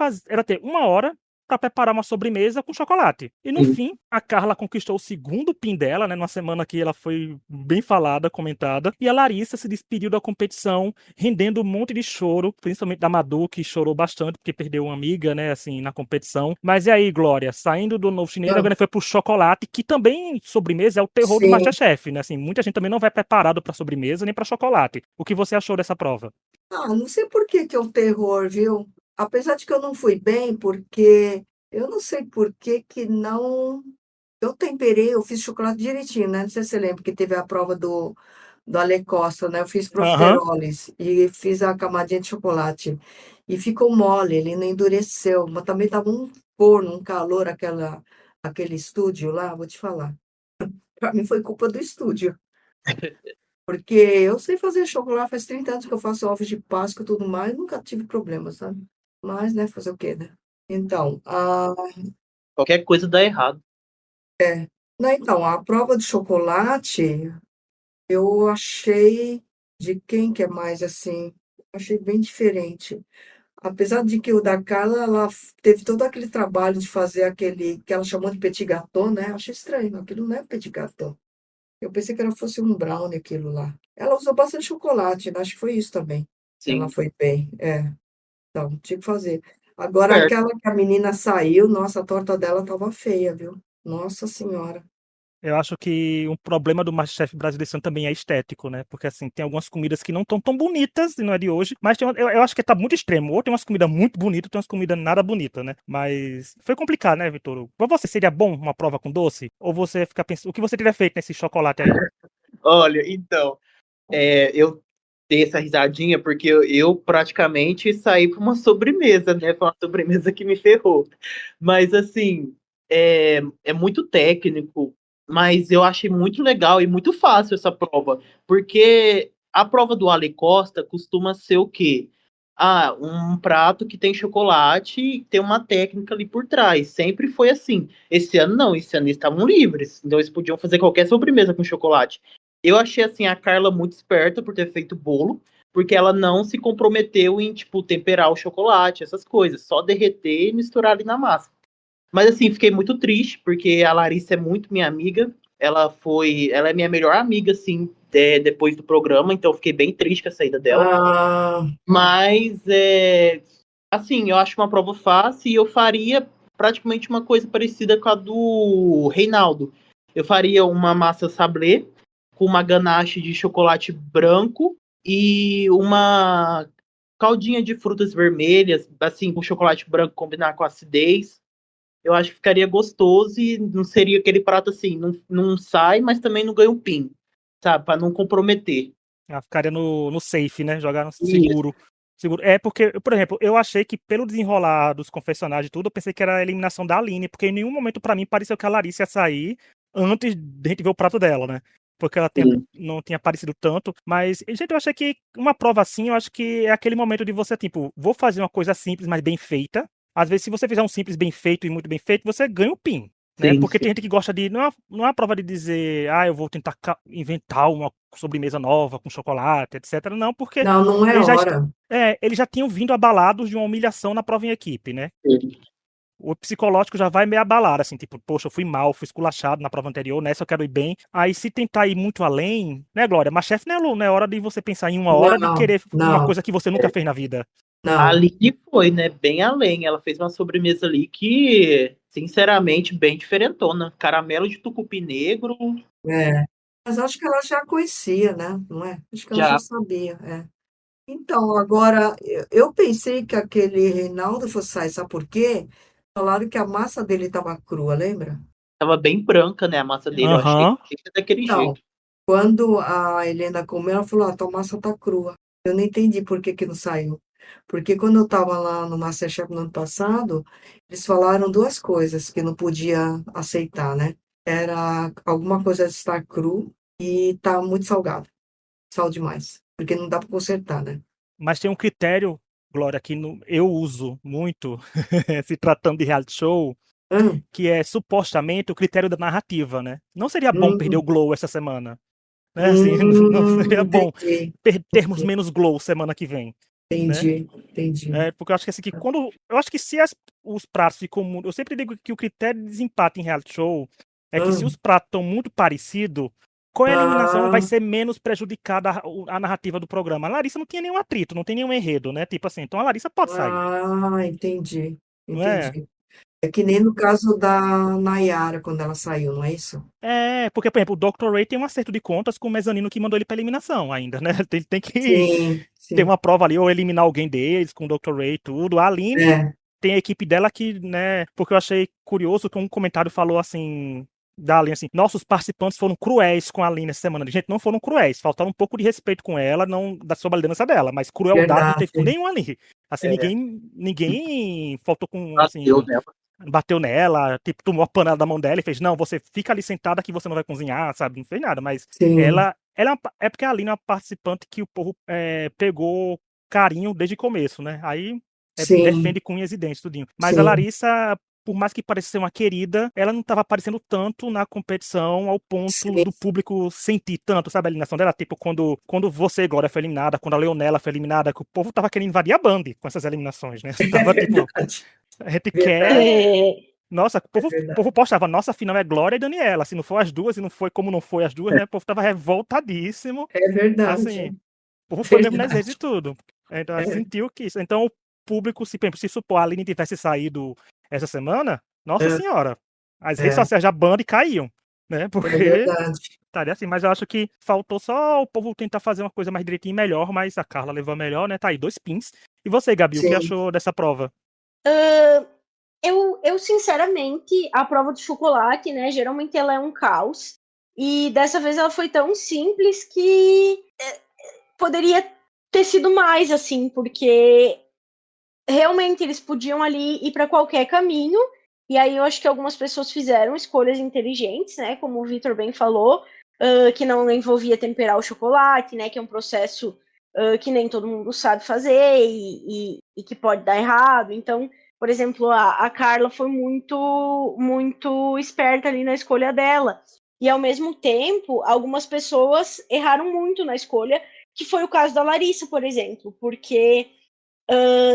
ter 1 hora para preparar uma sobremesa com chocolate. E no sim, fim, a Carla conquistou o segundo pin dela, né? Numa semana que ela foi bem falada, comentada. E a Larissa se despediu da competição, rendendo um monte de choro, principalmente da Madu, que chorou bastante porque perdeu uma amiga, né? Assim, na competição. Mas e aí, Glória, saindo do novo chinês, ah, agora foi pro chocolate, que também sobremesa é o terror do sim. MasterChef, né? Assim, muita gente também não vai preparado para sobremesa nem para chocolate. O que você achou dessa prova? Ah, não sei por que que é o terror, viu? Apesar de que eu não fui bem, porque eu não sei por que que não. Eu temperei, eu fiz chocolate direitinho, né? Não sei se você lembra que teve a prova do Ale Costa, né? Eu fiz Aham. profiteroles e fiz a camadinha de chocolate. E ficou mole, ele não endureceu. Mas também estava um forno, um calor, aquele estúdio lá, vou te falar. Para mim foi culpa do estúdio. Porque eu sei fazer chocolate, faz 30 anos que eu faço ovos de Páscoa e tudo mais, nunca tive problema, sabe? Mas, né, fazer o quê, né? Então, Qualquer coisa dá errado. não, então, a prova de chocolate, eu achei de quem que é mais assim, achei bem diferente. Apesar de que o da Carla, ela teve todo aquele trabalho de fazer aquele que ela chamou de petit gâteau, né? Achei estranho, aquilo não é petit gâteau. Eu pensei que ela fosse um brownie aquilo lá. Ela usou bastante chocolate, né? Acho que foi isso também. Ela Sim. foi bem, é. Então, tinha que fazer. Agora, Certo. aquela que a menina saiu, nossa, a torta dela tava feia, viu? Nossa Senhora. Eu acho que um problema do MasterChef brasileiro esse ano também é estético, né? Porque, assim, tem algumas comidas que não estão tão bonitas, e não é de hoje, mas eu acho que tá muito extremo. Ou tem umas comidas muito bonitas, tem umas comidas nada bonitas, né? Mas foi complicado, né, Vitor? Pra você, seria bom uma prova com doce? Ou você fica pensando, o que você teria feito nesse chocolate aí? Olha, então, eu dei essa risadinha porque eu praticamente saí para uma sobremesa, né? Foi uma sobremesa que me ferrou. Mas, assim, é muito técnico, mas eu achei muito legal e muito fácil essa prova, porque a prova do Ale Costa costuma ser o quê? Ah, um prato que tem chocolate e tem uma técnica ali por trás. Sempre foi assim. Esse ano não, esse ano eles estavam livres, então eles podiam fazer qualquer sobremesa com chocolate. Eu achei assim a Carla muito esperta por ter feito bolo, porque ela não se comprometeu em tipo temperar o chocolate, essas coisas, só derreter e misturar ali na massa. Mas assim, fiquei muito triste porque a Larissa é muito minha amiga. Ela é minha melhor amiga assim, depois do programa, então fiquei bem triste com a saída dela. Ah, Mas assim, eu acho uma prova fácil e eu faria praticamente uma coisa parecida com a do Reinaldo. Eu faria uma massa sablé com uma ganache de chocolate branco e uma caldinha de frutas vermelhas, assim, com chocolate branco combinar com acidez. Eu acho que ficaria gostoso e não seria aquele prato assim, não sai, mas também não ganha um pin, sabe? Para não comprometer. Ela ficaria no safe, né? Jogar no Isso. seguro. É porque, por exemplo, eu achei que pelo desenrolar dos confessionários e tudo, eu pensei que era a eliminação da Aline, porque em nenhum momento pra mim pareceu que a Larissa ia sair antes de a gente ver o prato dela, né? Porque ela não tinha aparecido tanto. Mas, gente, eu achei que uma prova assim, eu acho que é aquele momento de você, tipo, vou fazer uma coisa simples, mas bem feita. Às vezes, se você fizer um simples bem feito e muito bem feito, você ganha o PIN. Né? Sim, Porque sim. tem gente que gosta de. Não é uma prova de dizer, eu vou tentar inventar uma sobremesa nova com chocolate, etc. Não, porque Não, não é eles já, hora. eles já tinham vindo abalados de uma humilhação na prova em equipe, né? O psicológico já vai meio abalar, assim, tipo, poxa, eu fui mal, fui esculachado na prova anterior, nessa eu quero ir bem. Aí se tentar ir muito além, né, Glória? Mas chefe não é hora de você pensar em uma hora de Não, querer uma não, coisa que você nunca fez na vida. A não. Aline foi, né? Bem além. Ela fez uma sobremesa ali que, sinceramente, bem diferentona. Caramelo de tucupi negro, É. Mas acho que ela já conhecia, né? Não é? Acho que ela já já sabia, é. Então, agora, eu pensei que aquele Reinaldo fosse sair, sabe por quê? Falaram que a massa dele estava crua, lembra? tava bem branca, né? A massa dele. Eu achei Aham. que tinha que ser daquele Então, jeito. quando a Helena comeu, ela falou, tua massa tá crua. Eu não entendi por que que não saiu. Porque quando eu estava lá no MasterChef no ano passado, eles falaram duas coisas que não podia aceitar, né? Era alguma coisa de estar cru e tá muito salgado. Sal demais. Porque não dá para consertar, né? Mas tem um critério, Glória, que eu uso muito, se tratando de reality show, Hum, que é supostamente o critério da narrativa, né? Não seria bom perder o hum, Glow essa semana, né? Assim, não seria bom entendi, termos entendi, menos Glow semana que vem, né? entendi. Porque eu acho que assim, eu acho que se os pratos ficam muito, eu sempre digo que o critério de desempate em reality show é que se os Hum, pratos estão muito parecidos, com a eliminação vai ah, ser menos prejudicada a narrativa do programa. A Larissa não tinha nenhum atrito, não tem nenhum enredo, né? Tipo assim, então a Larissa pode sair, entendi, não é? entendi. É que nem no caso da Nayara, quando ela saiu, não é isso? Porque, por exemplo, o Dr. Ray tem um acerto de contas com o mezanino que mandou ele pra eliminação ainda, né? Tem que Sim, ter sim. uma prova ali, ou eliminar alguém deles com o Dr. Ray e tudo. A Aline É, tem a equipe dela que, né? Porque eu achei curioso que um comentário falou assim. Da Aline, assim, nossos participantes foram cruéis com a Aline essa semana. Gente, não foram cruéis, faltaram um pouco de respeito com ela, não sobre a liderança dela, mas crueldade não teve com verdade. nenhum ali. Assim, É, ninguém faltou com, bateu assim, nela. bateu nela, tipo, tomou a panela da mão dela e fez, não, você fica ali sentada que você não vai cozinhar, sabe? Não fez nada, mas Sim, é porque a Aline é uma participante que o povo pegou carinho desde o começo, né? Aí sim, defende com unhas e dentes, tudinho. Mas a sim, Larissa, por mais que pareça ser uma querida, ela não estava aparecendo tanto na competição ao ponto sim. do público sentir tanto, sabe? A eliminação dela, tipo, quando você, Glória, foi eliminada, quando a Leonela foi eliminada, que o povo tava querendo invadir a Band com essas eliminações, né? É Tava, tipo, verdade, a gente verdade, quer. É, Nossa, o é povo verdade. postava, nossa, final é Glória e Daniela. Se não for as duas, e não foi como não foi as duas, né? O povo tava revoltadíssimo. É verdade, Assim, o povo foi mesmo nas redes e verdade. tudo. Então, É, sentiu que isso. Então, o público, se, por exemplo, se supor a Aline tivesse saído essa semana, nossa é, senhora, as redes é, sociais da Band caíam, né? é Porque verdade. estaria assim. Mas eu acho que faltou só o povo tentar fazer uma coisa mais direitinho e melhor, mas a Carla levou a melhor, né? Tá aí, 2 pins. E você, Gabi, o que Sim, achou dessa prova? eu, sinceramente, a prova de chocolate, né, geralmente ela é um caos. E dessa vez ela foi tão simples que poderia ter sido mais, assim, porque realmente eles podiam ali ir para qualquer caminho. E aí eu acho que algumas pessoas fizeram escolhas inteligentes, né, como o Vitor bem falou, que não envolvia temperar o chocolate, né, que é um processo que nem todo mundo sabe fazer e que pode dar errado. Então, por exemplo, a Carla foi muito, muito esperta ali na escolha dela. E ao mesmo tempo, algumas pessoas erraram muito na escolha, que foi o caso da Larissa, por exemplo, porque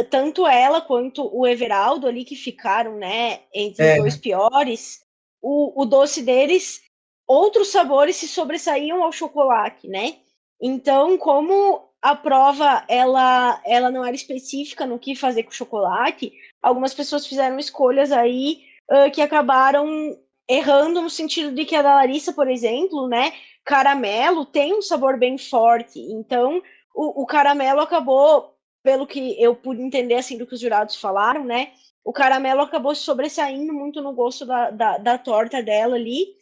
tanto ela quanto o Everaldo ali que ficaram, né, entre os dois é, piores, o doce deles, outros sabores se sobressaíam ao chocolate, né? Então, como a prova ela não era específica no que fazer com chocolate, algumas pessoas fizeram escolhas aí que acabaram errando no sentido de que a da Larissa, por exemplo, né, caramelo tem um sabor bem forte, então o caramelo acabou, pelo que eu pude entender assim do que os jurados falaram, né, o caramelo acabou sobressaindo muito no gosto da torta dela ali,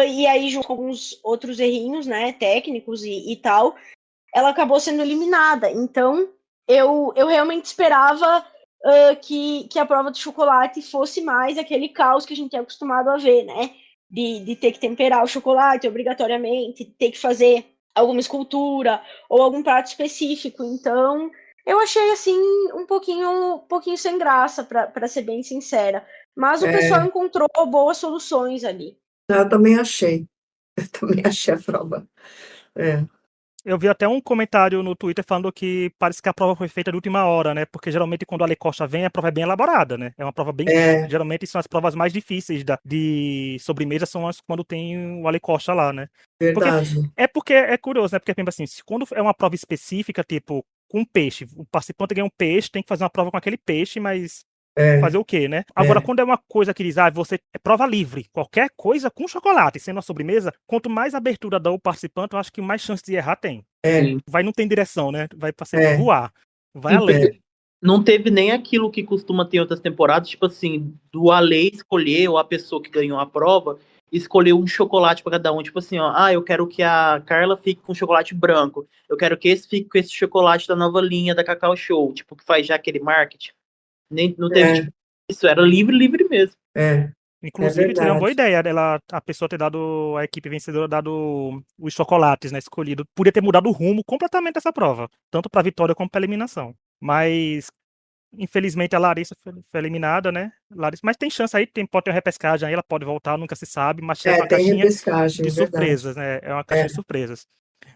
e aí junto com alguns outros errinhos, né, técnicos e tal, ela acabou sendo eliminada. Então eu realmente esperava que a prova de chocolate fosse mais aquele caos que a gente é acostumado a ver, né? De ter que temperar o chocolate obrigatoriamente, ter que fazer alguma escultura ou algum prato específico. Então, eu achei assim um pouquinho sem graça, para ser bem sincera. Mas o pessoal É, encontrou boas soluções ali. eu também achei. Eu também achei a prova. É, Eu vi até um comentário no Twitter falando que parece que a prova foi feita de última hora, né? Porque geralmente quando o Ale Costa vem, a prova é bem elaborada, né? É uma prova bem. é Geralmente são as provas mais difíceis de sobremesa, são as quando tem o Ale Costa lá, né? Porque verdade. porque é curioso, né? Porque, por exemplo, assim, quando é uma prova específica, tipo, com peixe, o participante ganha um peixe, tem que fazer uma prova com aquele peixe, mas É, fazer o quê, né? Agora, é, quando é uma coisa que diz, você é prova livre, qualquer coisa com chocolate, sendo uma sobremesa, quanto mais abertura dá o participante, eu acho que mais chance de errar tem. é, Sim. Vai não tem direção, né? Vai pra ser é, voar. Vai Sim, além. porque não teve nem aquilo que costuma ter em outras temporadas, tipo assim, do Ale escolher, ou a pessoa que ganhou a prova, escolher um chocolate para cada um. Tipo assim, ó, eu quero que a Carla fique com chocolate branco. Eu quero que esse fique com esse chocolate da nova linha da Cacau Show, tipo, que faz já aquele marketing. Nem, não teve, é, tipo, isso, era livre, livre mesmo. é, é Inclusive, seria uma boa verdade. ideia a pessoa ter dado, a equipe vencedora, dado os chocolates, né? Escolhido. Podia ter mudado o rumo completamente dessa prova, tanto pra vitória como pra eliminação. Mas, infelizmente, a Larissa foi eliminada, né? Larissa, mas tem chance aí, pode ter uma repescagem aí, ela pode voltar, nunca se sabe, mas chega É, com uma tem caixinha repescagem, de é verdade. surpresas, né? É uma É, caixinha de surpresas.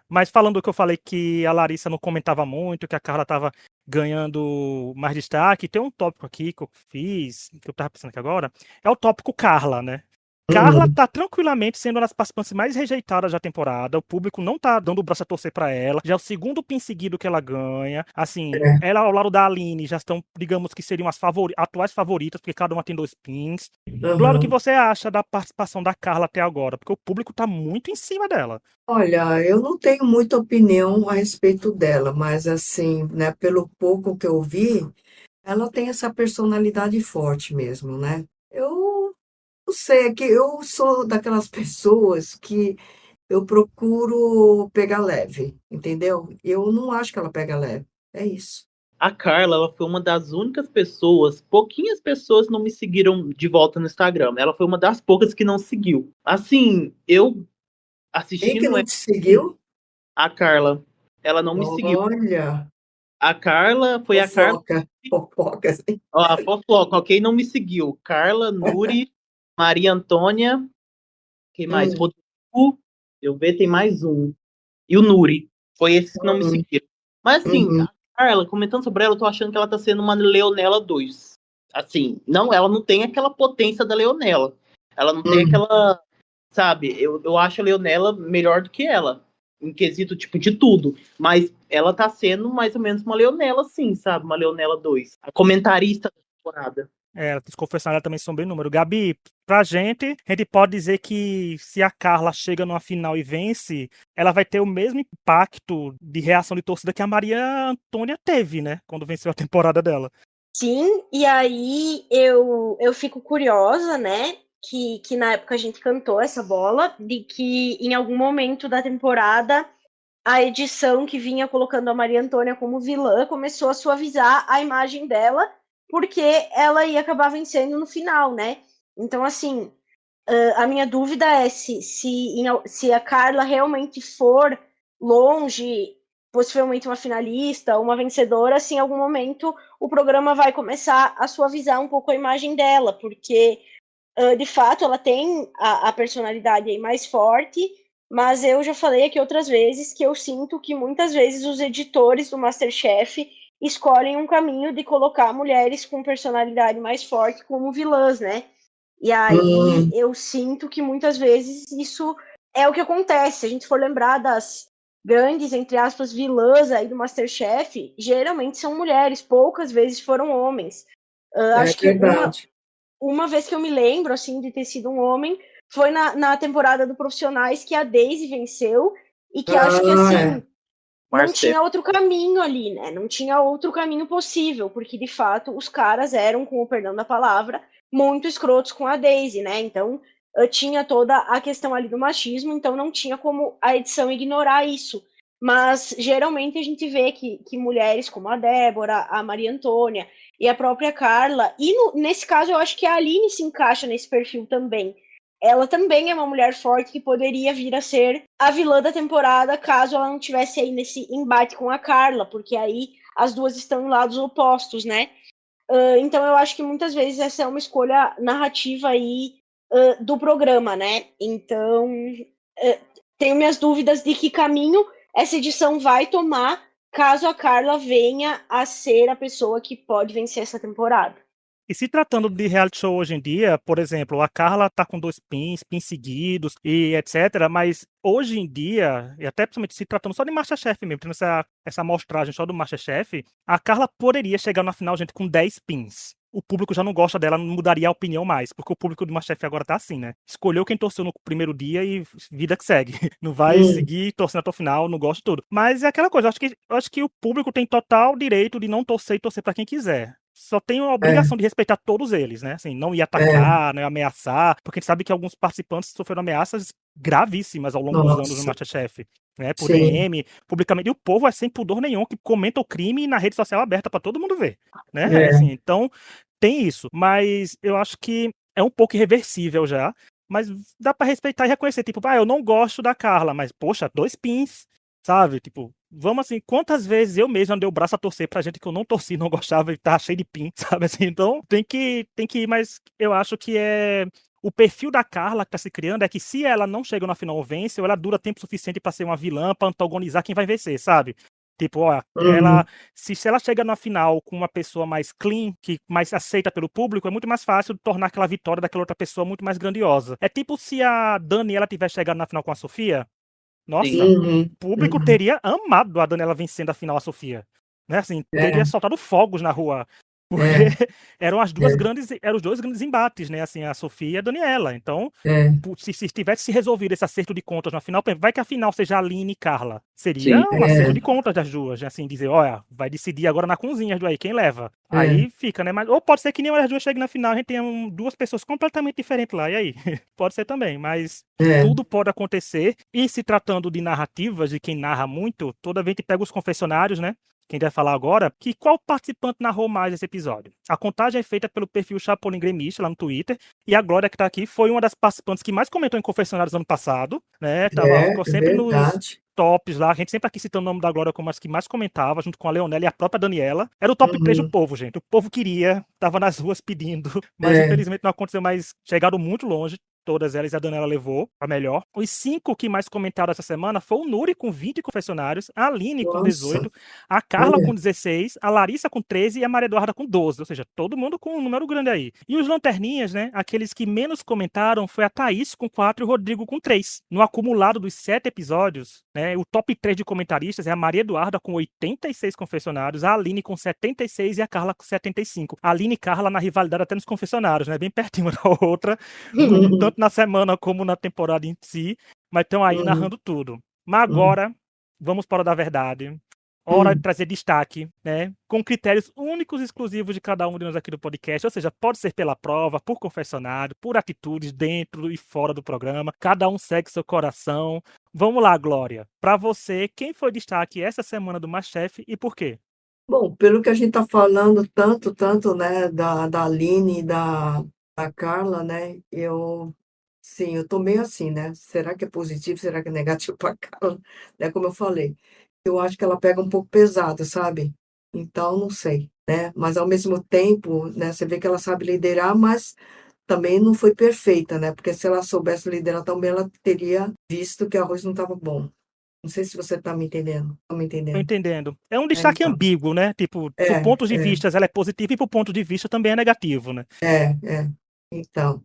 Mas falando do que eu falei que a Larissa não comentava muito, que a Carla tava ganhando mais destaque, tem um tópico aqui que eu fiz, que eu tava pensando aqui agora, é o tópico Carla, né? Carla uhum, tá tranquilamente sendo uma das participantes mais rejeitadas da temporada. O público não tá dando o braço a torcer pra ela. Já é o segundo pin seguido que ela ganha. Assim, é, ela ao lado da Aline já estão, digamos que seriam as atuais favoritas, porque cada uma tem 2 pins. Glória, o que uhum. você acha da participação da Carla até agora? Porque o público tá muito em cima dela. Olha, eu não tenho muita opinião a respeito dela, mas assim, né, pelo pouco que eu vi, ela tem essa personalidade forte mesmo, né? Eu não sei, é que eu sou daquelas pessoas que eu procuro pegar leve, entendeu? Eu não acho que ela pega leve. É isso. A Carla, ela foi uma das únicas pessoas, pouquinhas pessoas não me seguiram de volta no Instagram. Ela foi uma das poucas que não seguiu. Assim, eu Quem que assistindo não te seguiu? a Carla, ela não me seguiu. Olha, A Carla, foi a Carla, fofoca, fofoca, assim. ó, a fofoca, ó, quem não me seguiu? Carla, Nuri, Maria Antônia, quem mais? Hum, Rodrigo, eu ver, tem mais um. E o Nuri. Foi esses que não me hum, seguiram. Mas assim, uhum, a Carla, comentando sobre ela, eu tô achando que ela tá sendo uma Leonela 2. Assim, não, ela não tem aquela potência da Leonela. Ela não tem hum. aquela, sabe, eu acho a Leonela melhor do que ela. Em quesito, tipo, de tudo. Mas ela tá sendo mais ou menos uma Leonela, sim, sabe? Uma Leonela 2. A comentarista da temporada. Os confessionários também são bem número. Gabi, pra gente, a gente pode dizer que se a Carla chega numa final e vence, ela vai ter o mesmo impacto de reação de torcida que a Maria Antônia teve, né? Quando venceu a temporada dela. Sim, e aí eu fico curiosa, né? Que na época a gente cantou essa bola, de que em algum momento da temporada a edição que vinha colocando a Maria Antônia como vilã começou a suavizar a imagem dela, porque ela ia acabar vencendo no final, né? Então, assim, a minha dúvida é se a Carla realmente for longe, possivelmente uma finalista, uma vencedora, se em algum momento o programa vai começar a suavizar um pouco a imagem dela, porque de fato ela tem a personalidade aí mais forte, mas eu já falei aqui outras vezes que eu sinto que muitas vezes os editores do MasterChef escolhem um caminho de colocar mulheres com personalidade mais forte como vilãs, né? E aí Hum, eu sinto que muitas vezes isso é o que acontece. Se a gente for lembrar das grandes, entre aspas, vilãs aí do MasterChef, geralmente são mulheres, poucas vezes foram homens. É Acho que verdade. uma vez que eu me lembro, assim, de ter sido um homem, foi na temporada do Profissionais que a Daisy venceu e que acho que, Ah, assim, é. não Marcelo. tinha outro caminho ali, né? Não tinha outro caminho possível, porque, de fato, os caras eram, com o perdão da palavra, muito escrotos com a Daisy, né? Então, tinha toda a questão ali do machismo, então não tinha como a edição ignorar isso. Mas, geralmente, a gente vê que mulheres como a Débora, a Maria Antônia e a própria Carla, e nesse caso eu acho que a Aline se encaixa nesse perfil também. Ela também é uma mulher forte que poderia vir a ser a vilã da temporada caso ela não tivesse aí nesse embate com a Carla, porque aí as duas estão em lados opostos, né? Então eu acho que muitas vezes essa é uma escolha narrativa aí do programa, né? Então tenho minhas dúvidas de que caminho essa edição vai tomar caso a Carla venha a ser a pessoa que pode vencer essa temporada. E se tratando de reality show hoje em dia, por exemplo, a Carla tá com 2 pins seguidos e etc. Mas hoje em dia, e até principalmente se tratando só de MasterChef mesmo, tendo essa amostragem só do MasterChef, a Carla poderia chegar na final, gente, com 10 pins. O público já não gosta dela, não mudaria a opinião mais, porque o público do MasterChef agora tá assim, né? Escolheu quem torceu no primeiro dia e vida que segue. Não vai seguir torcendo até o final, não gosta de tudo. Mas é aquela coisa, eu acho que o público tem total direito de não torcer e torcer pra quem quiser. Só tem a É, obrigação de respeitar todos eles, né? Assim, não ir é. atacar, não ir ameaçar, porque a gente sabe que alguns participantes sofreram ameaças gravíssimas ao longo dos anos no Nossa, MasterChef, né? Por sim. DM, publicamente. E o povo é sem pudor nenhum que comenta o crime na rede social aberta pra todo mundo ver, né? É, Assim, então, tem isso. Mas eu acho que é um pouco irreversível já. Mas dá pra respeitar e reconhecer. Tipo, eu não gosto da Carla, mas, poxa, 2 pins, sabe? Tipo, vamos assim, quantas vezes eu mesmo andei o braço a torcer pra gente que eu não torci, não gostava e tava cheio de pin, sabe assim? Então, tem que ir, mas eu acho que o perfil da Carla que tá se criando é que se ela não chega na final ou vence, ou ela dura tempo suficiente pra ser uma vilã, pra antagonizar quem vai vencer, sabe? Tipo, ó, uhum, se ela chega na final com uma pessoa mais clean, que mais aceita pelo público, é muito mais fácil tornar aquela vitória daquela outra pessoa muito mais grandiosa. É tipo se a Daniela tivesse chegado na final com a Sofia, nossa, Sim. o uhum, público uhum. teria amado a Daniela vencendo a final a Sofia. Né? Assim, teria É, soltado fogos na rua. Porque é, eram os dois grandes embates, né? Assim, a Sofia e a Daniela. Então, é, se tivesse se resolvido esse acerto de contas na final, vai que a final seja a Aline e Carla. Seria Sim. um acerto é, de contas das duas, né? Assim, dizer, olha, vai decidir agora na cozinha as duas aí, quem leva? é, Aí fica, né? Mas, ou pode ser que nenhuma das duas chegue na final, a gente tenha duas pessoas completamente diferentes lá, e aí? Pode ser também, mas é. tudo pode acontecer. E se tratando de narrativas, de quem narra muito, toda vez que pega os confessionários, né? Quem vai falar agora, que qual participante narrou mais esse episódio? A contagem é feita pelo perfil Chapolin Gremista lá no Twitter, e a Glória que tá aqui foi uma das participantes que mais comentou em confessionários ano passado, né? Ficou É sempre nos verdade. tops lá, a gente sempre aqui citando o nome da Glória como as que mais comentava, junto com a Leonela e a própria Daniela. Era o top 3 do Uhum, povo, gente. O povo queria, tava nas ruas pedindo, mas é, infelizmente não aconteceu, mas chegaram muito longe. Todas elas, a Daniela levou a melhor. Os 5 que mais comentaram essa semana foi o Nuri com 20 confessionários, a Aline com nossa, 18, a Carla com olha, 16, a Larissa com 13 e a Maria Eduarda com 12. Ou seja, todo mundo com um número grande aí. E os lanterninhas, né? Aqueles que menos comentaram foi a Thaís com 4 e o Rodrigo com 3. No acumulado dos 7 episódios, né? O top 3 de comentaristas é a Maria Eduarda com 86 confessionários, a Aline com 76 e a Carla com 75. A Aline e Carla na rivalidade até nos confessionários, né? Bem pertinho uma da outra, tanto na semana como na temporada em si, mas estão aí uhum, narrando tudo. Mas uhum, agora, vamos para o da verdade. Hora de uhum. trazer destaque, né? Com critérios únicos e exclusivos de cada um de nós aqui do podcast. Ou seja, pode ser pela prova, por confessionário, por atitudes dentro e fora do programa. Cada um segue seu coração. Vamos lá, Glória. Para você, quem foi destaque essa semana do MasterChef e por quê? Bom, pelo que a gente está falando tanto, né, da Aline e da Carla, né, sim, eu tô meio assim, né, será que é positivo, será que é negativo para Carla, né, como eu falei, eu acho que ela pega um pouco pesado, sabe, então não sei, né, mas ao mesmo tempo, né, você vê que ela sabe liderar, mas também não foi perfeita, né, porque se ela soubesse liderar também, ela teria visto que o arroz não estava bom. Não sei se você está me entendendo, tá me Tô entendendo. entendendo. É um É, destaque então, ambíguo, né? Tipo, por é, pontos de é. vista ela é positiva e por ponto de vista também é negativo, né? É, é. Então,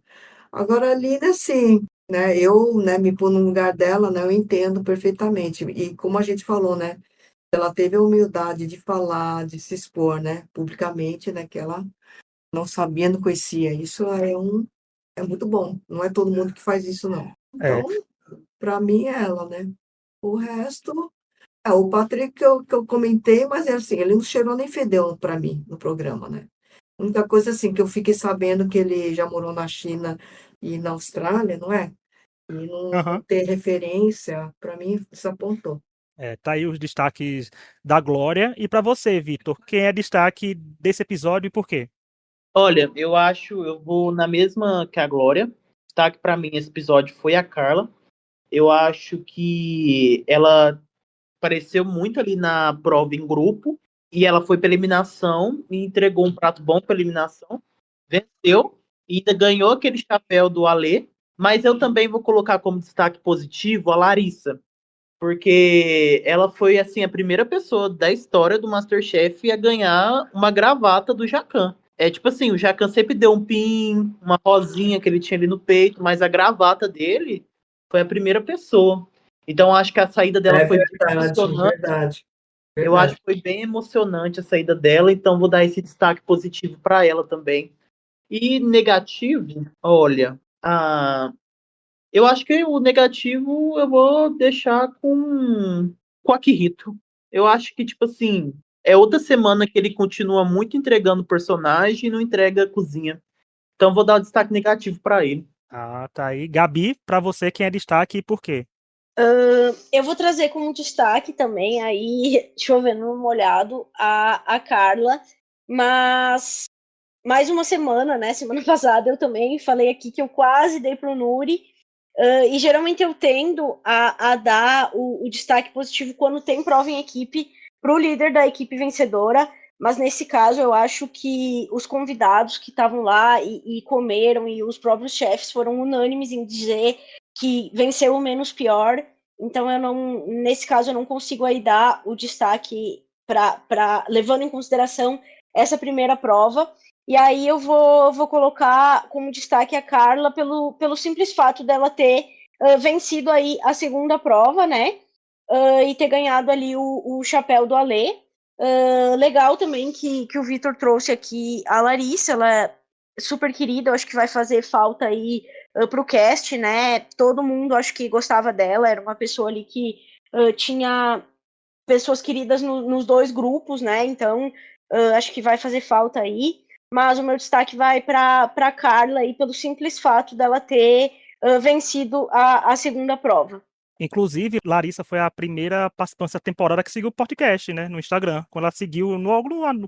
agora a Lina, sim, né, eu, né, me pôr no lugar dela, né, eu entendo perfeitamente. E como a gente falou, né, ela teve a humildade de falar, de se expor, né, publicamente, né, que ela não sabia, não conhecia. Isso é muito bom. Não é todo mundo que faz isso, não. É. Então, para mim é ela, né? O resto, o Patrick que eu comentei, mas é assim, ele não cheirou nem fedeu para mim no programa, né? A única coisa assim que eu fiquei sabendo que ele já morou na China e na Austrália, não é? E não Aham. ter referência, para mim, desapontou. Tá aí os destaques da Glória. E pra você, Vitor, quem é destaque desse episódio e por quê? Olha, eu vou na mesma que a Glória. Destaque pra mim esse episódio foi a Carla. Eu acho que ela apareceu muito ali na prova em grupo e ela foi pra eliminação e entregou um prato bom pra eliminação. Venceu e ainda ganhou aquele chapéu do Alê. Mas eu também vou colocar como destaque positivo a Larissa, porque ela foi assim a primeira pessoa da história do MasterChef a ganhar uma gravata do Jacquin. É tipo assim, o Jacquin sempre deu um pin, uma rosinha que ele tinha ali no peito, mas a gravata dele foi a primeira pessoa. Então acho que a saída dela É foi bem verdade, emocionante. verdade, Eu acho verdade. que foi bem emocionante a saída dela, então vou dar esse destaque positivo para ela também. E negativo, olha, eu acho que o negativo eu vou deixar com a Akihito. Eu acho que, tipo assim, é outra semana que ele continua muito entregando personagem e não entrega a cozinha. Então vou dar o destaque negativo pra ele. Tá aí. Gabi, pra você, quem é destaque e por quê? Eu vou trazer como destaque também, aí, chovendo no molhado, a Carla, mas mais uma semana, né? Semana passada eu também falei aqui que eu quase dei pro Nuri, e geralmente eu tendo a dar o destaque positivo quando tem prova em equipe pro líder da equipe vencedora, mas nesse caso eu acho que os convidados que estavam lá e comeram e os próprios chefes foram unânimes em dizer que venceu o menos pior. Então eu não, nesse caso eu não consigo aí dar o destaque para levando em consideração essa primeira prova. E aí eu vou colocar como destaque a Carla pelo simples fato dela ter vencido aí a segunda prova, né? E ter ganhado ali o chapéu do Alê. Legal também que o Vitor trouxe aqui a Larissa, ela é super querida, eu acho que vai fazer falta aí pro cast, né? Todo mundo acho que gostava dela, era uma pessoa ali que tinha pessoas queridas nos dois grupos, né? Então acho que vai fazer falta aí. Mas o meu destaque vai para Carla aí pelo simples fato dela ter vencido a segunda prova. Inclusive, Larissa foi a primeira participante da temporada que seguiu o podcast, né, no Instagram, quando ela seguiu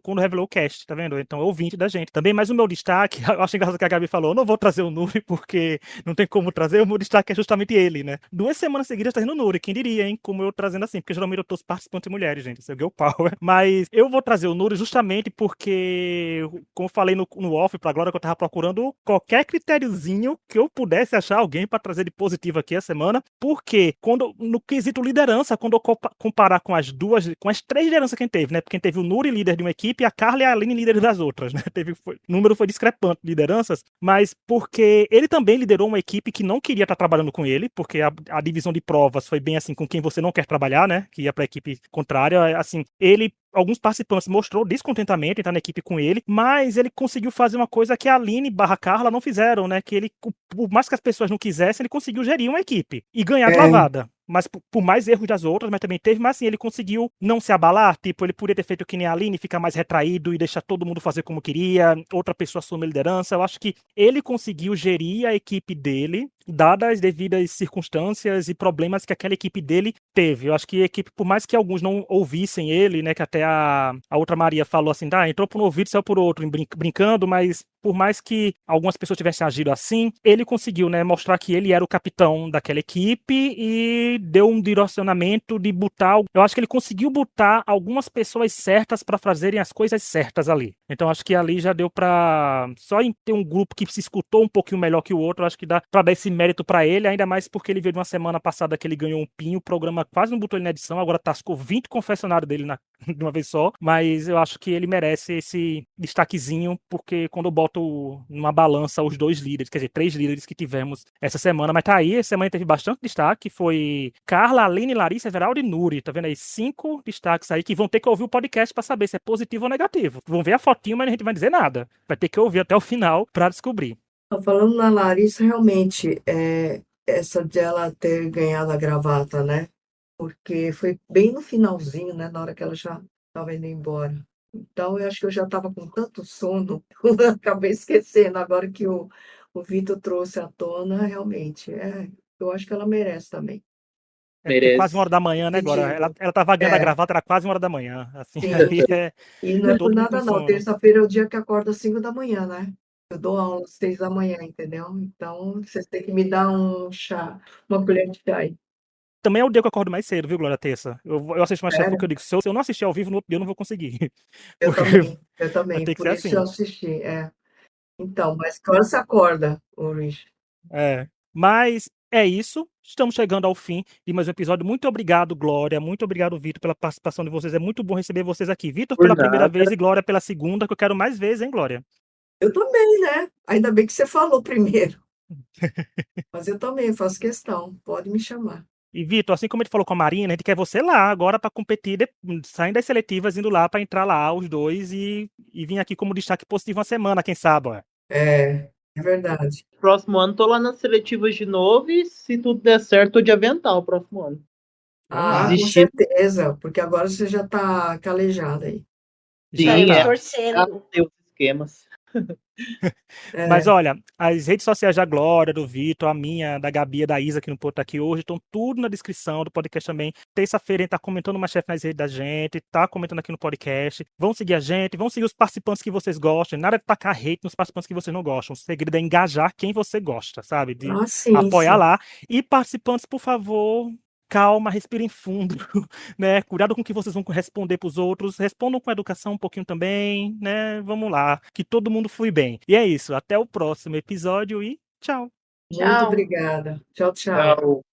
quando revelou o cast, tá vendo? Então, é ouvinte da gente. Também, mais o meu destaque, eu acho engraçado que a Gabi falou, eu não vou trazer o Nuri porque não tem como trazer, o meu destaque é justamente ele, né? 2 semanas seguidas trazendo o Nuri, quem diria, hein? Como eu trazendo assim, porque geralmente eu trouxe participantes mulheres, gente, isso é girl power. Mas eu vou trazer o Nuri justamente porque, como eu falei no off pra Glória, que eu tava procurando qualquer critériozinho que eu pudesse achar alguém pra trazer de positivo aqui a semana, porque no quesito liderança, quando eu comparar com as três lideranças que a gente teve, né? Porque a gente teve o Nuri líder de uma equipe e a Carla e a Aline líderes das outras, né? O número foi discrepante de lideranças, mas porque ele também liderou uma equipe que não queria estar trabalhando com ele, porque a divisão de provas foi bem assim com quem você não quer trabalhar, né? Que ia para a equipe contrária, assim, alguns participantes mostrou descontentamento em estar na equipe com ele, mas ele conseguiu fazer uma coisa que a Aline / Carla não fizeram, né? Que ele, por mais que as pessoas não quisessem, ele conseguiu gerir uma equipe e ganhar de lavada. Mas por mais erros das outras, mas também teve, mas assim, ele conseguiu não se abalar, tipo, ele poderia ter feito que nem a Aline, ficar mais retraído e deixar todo mundo fazer como queria, outra pessoa assumir a liderança. Eu acho que ele conseguiu gerir a equipe dele, dadas as devidas circunstâncias e problemas que aquela equipe dele teve. Eu acho que a equipe, por mais que alguns não ouvissem ele, né, que até a outra Maria falou assim, entrou por um ouvido e saiu por outro, brincando, mas por mais que algumas pessoas tivessem agido assim, ele conseguiu, né, mostrar que ele era o capitão daquela equipe e deu um direcionamento de botar. Eu acho que ele conseguiu botar algumas pessoas certas para fazerem as coisas certas ali. Então acho que ali já deu para só em ter um grupo que se escutou um pouquinho melhor que o outro, acho que dá para dar esse mérito pra ele, ainda mais porque ele veio de uma semana passada que ele ganhou um PIN, o programa quase não botou ele na edição, agora tascou 20 confessionários dele de uma vez só, mas eu acho que ele merece esse destaquezinho, porque quando eu boto numa balança os 2 líderes, quer dizer, 3 líderes que tivemos essa semana, mas tá aí, essa semana teve bastante destaque, foi Carla, Aline, Larissa, Everaldo e Nuri, tá vendo aí? 5 destaques aí que vão ter que ouvir o podcast pra saber se é positivo ou negativo. Vão ver a fotinho, mas a gente vai dizer nada. Vai ter que ouvir até o final pra descobrir. Falando na Larissa, realmente, essa dela ter ganhado a gravata, né? Porque foi bem no finalzinho, né? Na hora que ela já estava indo embora. Então, eu acho que eu já estava com tanto sono, eu acabei esquecendo. Agora que o Vitor trouxe à tona, realmente, eu acho que ela merece também. É porque quase 1 Merece. hora da manhã, né, agora? Ela tava ganhando a gravata, era quase 1 hora da manhã. Assim, Sim. aí E não é por todo mundo com nada, não. sono. Terça-feira é o dia que acorda às 5 da manhã, né? Eu dou aula às 6 da manhã, entendeu? Então, vocês têm que me dar um chá, uma colher de chá aí. Também é o dia que eu acordo mais cedo, viu, Glória? Terça. Eu assisto Masterchef porque Sério? eu digo, se eu não assistir ao vivo, no outro dia eu não vou conseguir. Eu Porque eu vai também. ter que Por ser isso eu assim. assisti. Então, mas que hora você acorda, Ulrich? É. Mas é isso. Estamos chegando ao fim de mais um episódio. Muito obrigado, Glória. Muito obrigado, Vitor, pela participação de vocês. É muito bom receber vocês aqui. Vitor Por pela primeira nada. vez e Glória pela segunda, que eu quero mais vezes, hein, Glória? Eu também, né? Ainda bem que você falou primeiro. Mas eu também faço questão. Pode me chamar. E, Vitor, assim como a gente falou com a Marina, a gente quer você lá agora para competir, saindo das seletivas, indo lá para entrar lá os dois e vir aqui como destaque positivo uma semana, quem sabe, ó. É verdade. Próximo ano tô lá nas seletivas de novo e se tudo der certo, tô de avental próximo ano. Vamos lá. Com Desistir. certeza, porque agora você já está calejada aí. Isso aí, Sim, tô Já tá. torcendo. ter os esquemas. Mas É, olha, as redes sociais da Glória, do Vitor, a minha, da Gabi, e da Isa, que não pôde estar aqui hoje, estão tudo na descrição do podcast também. Terça-feira a gente tá comentando o Masterchef nas redes da gente, tá comentando aqui no podcast. Vão seguir a gente, vão seguir os participantes que vocês gostam. Nada de tacar hate nos participantes que vocês não gostam. O segredo é engajar quem você gosta, sabe? De sim, apoiar sim. lá. E participantes, por favor, calma, respirem fundo, né? Cuidado com o que vocês vão responder para os outros. Respondam com educação um pouquinho também, né? Vamos lá, que todo mundo flui bem. E é isso. Até o próximo episódio e tchau. Muito Tchau. obrigada. Tchau, tchau. Tchau.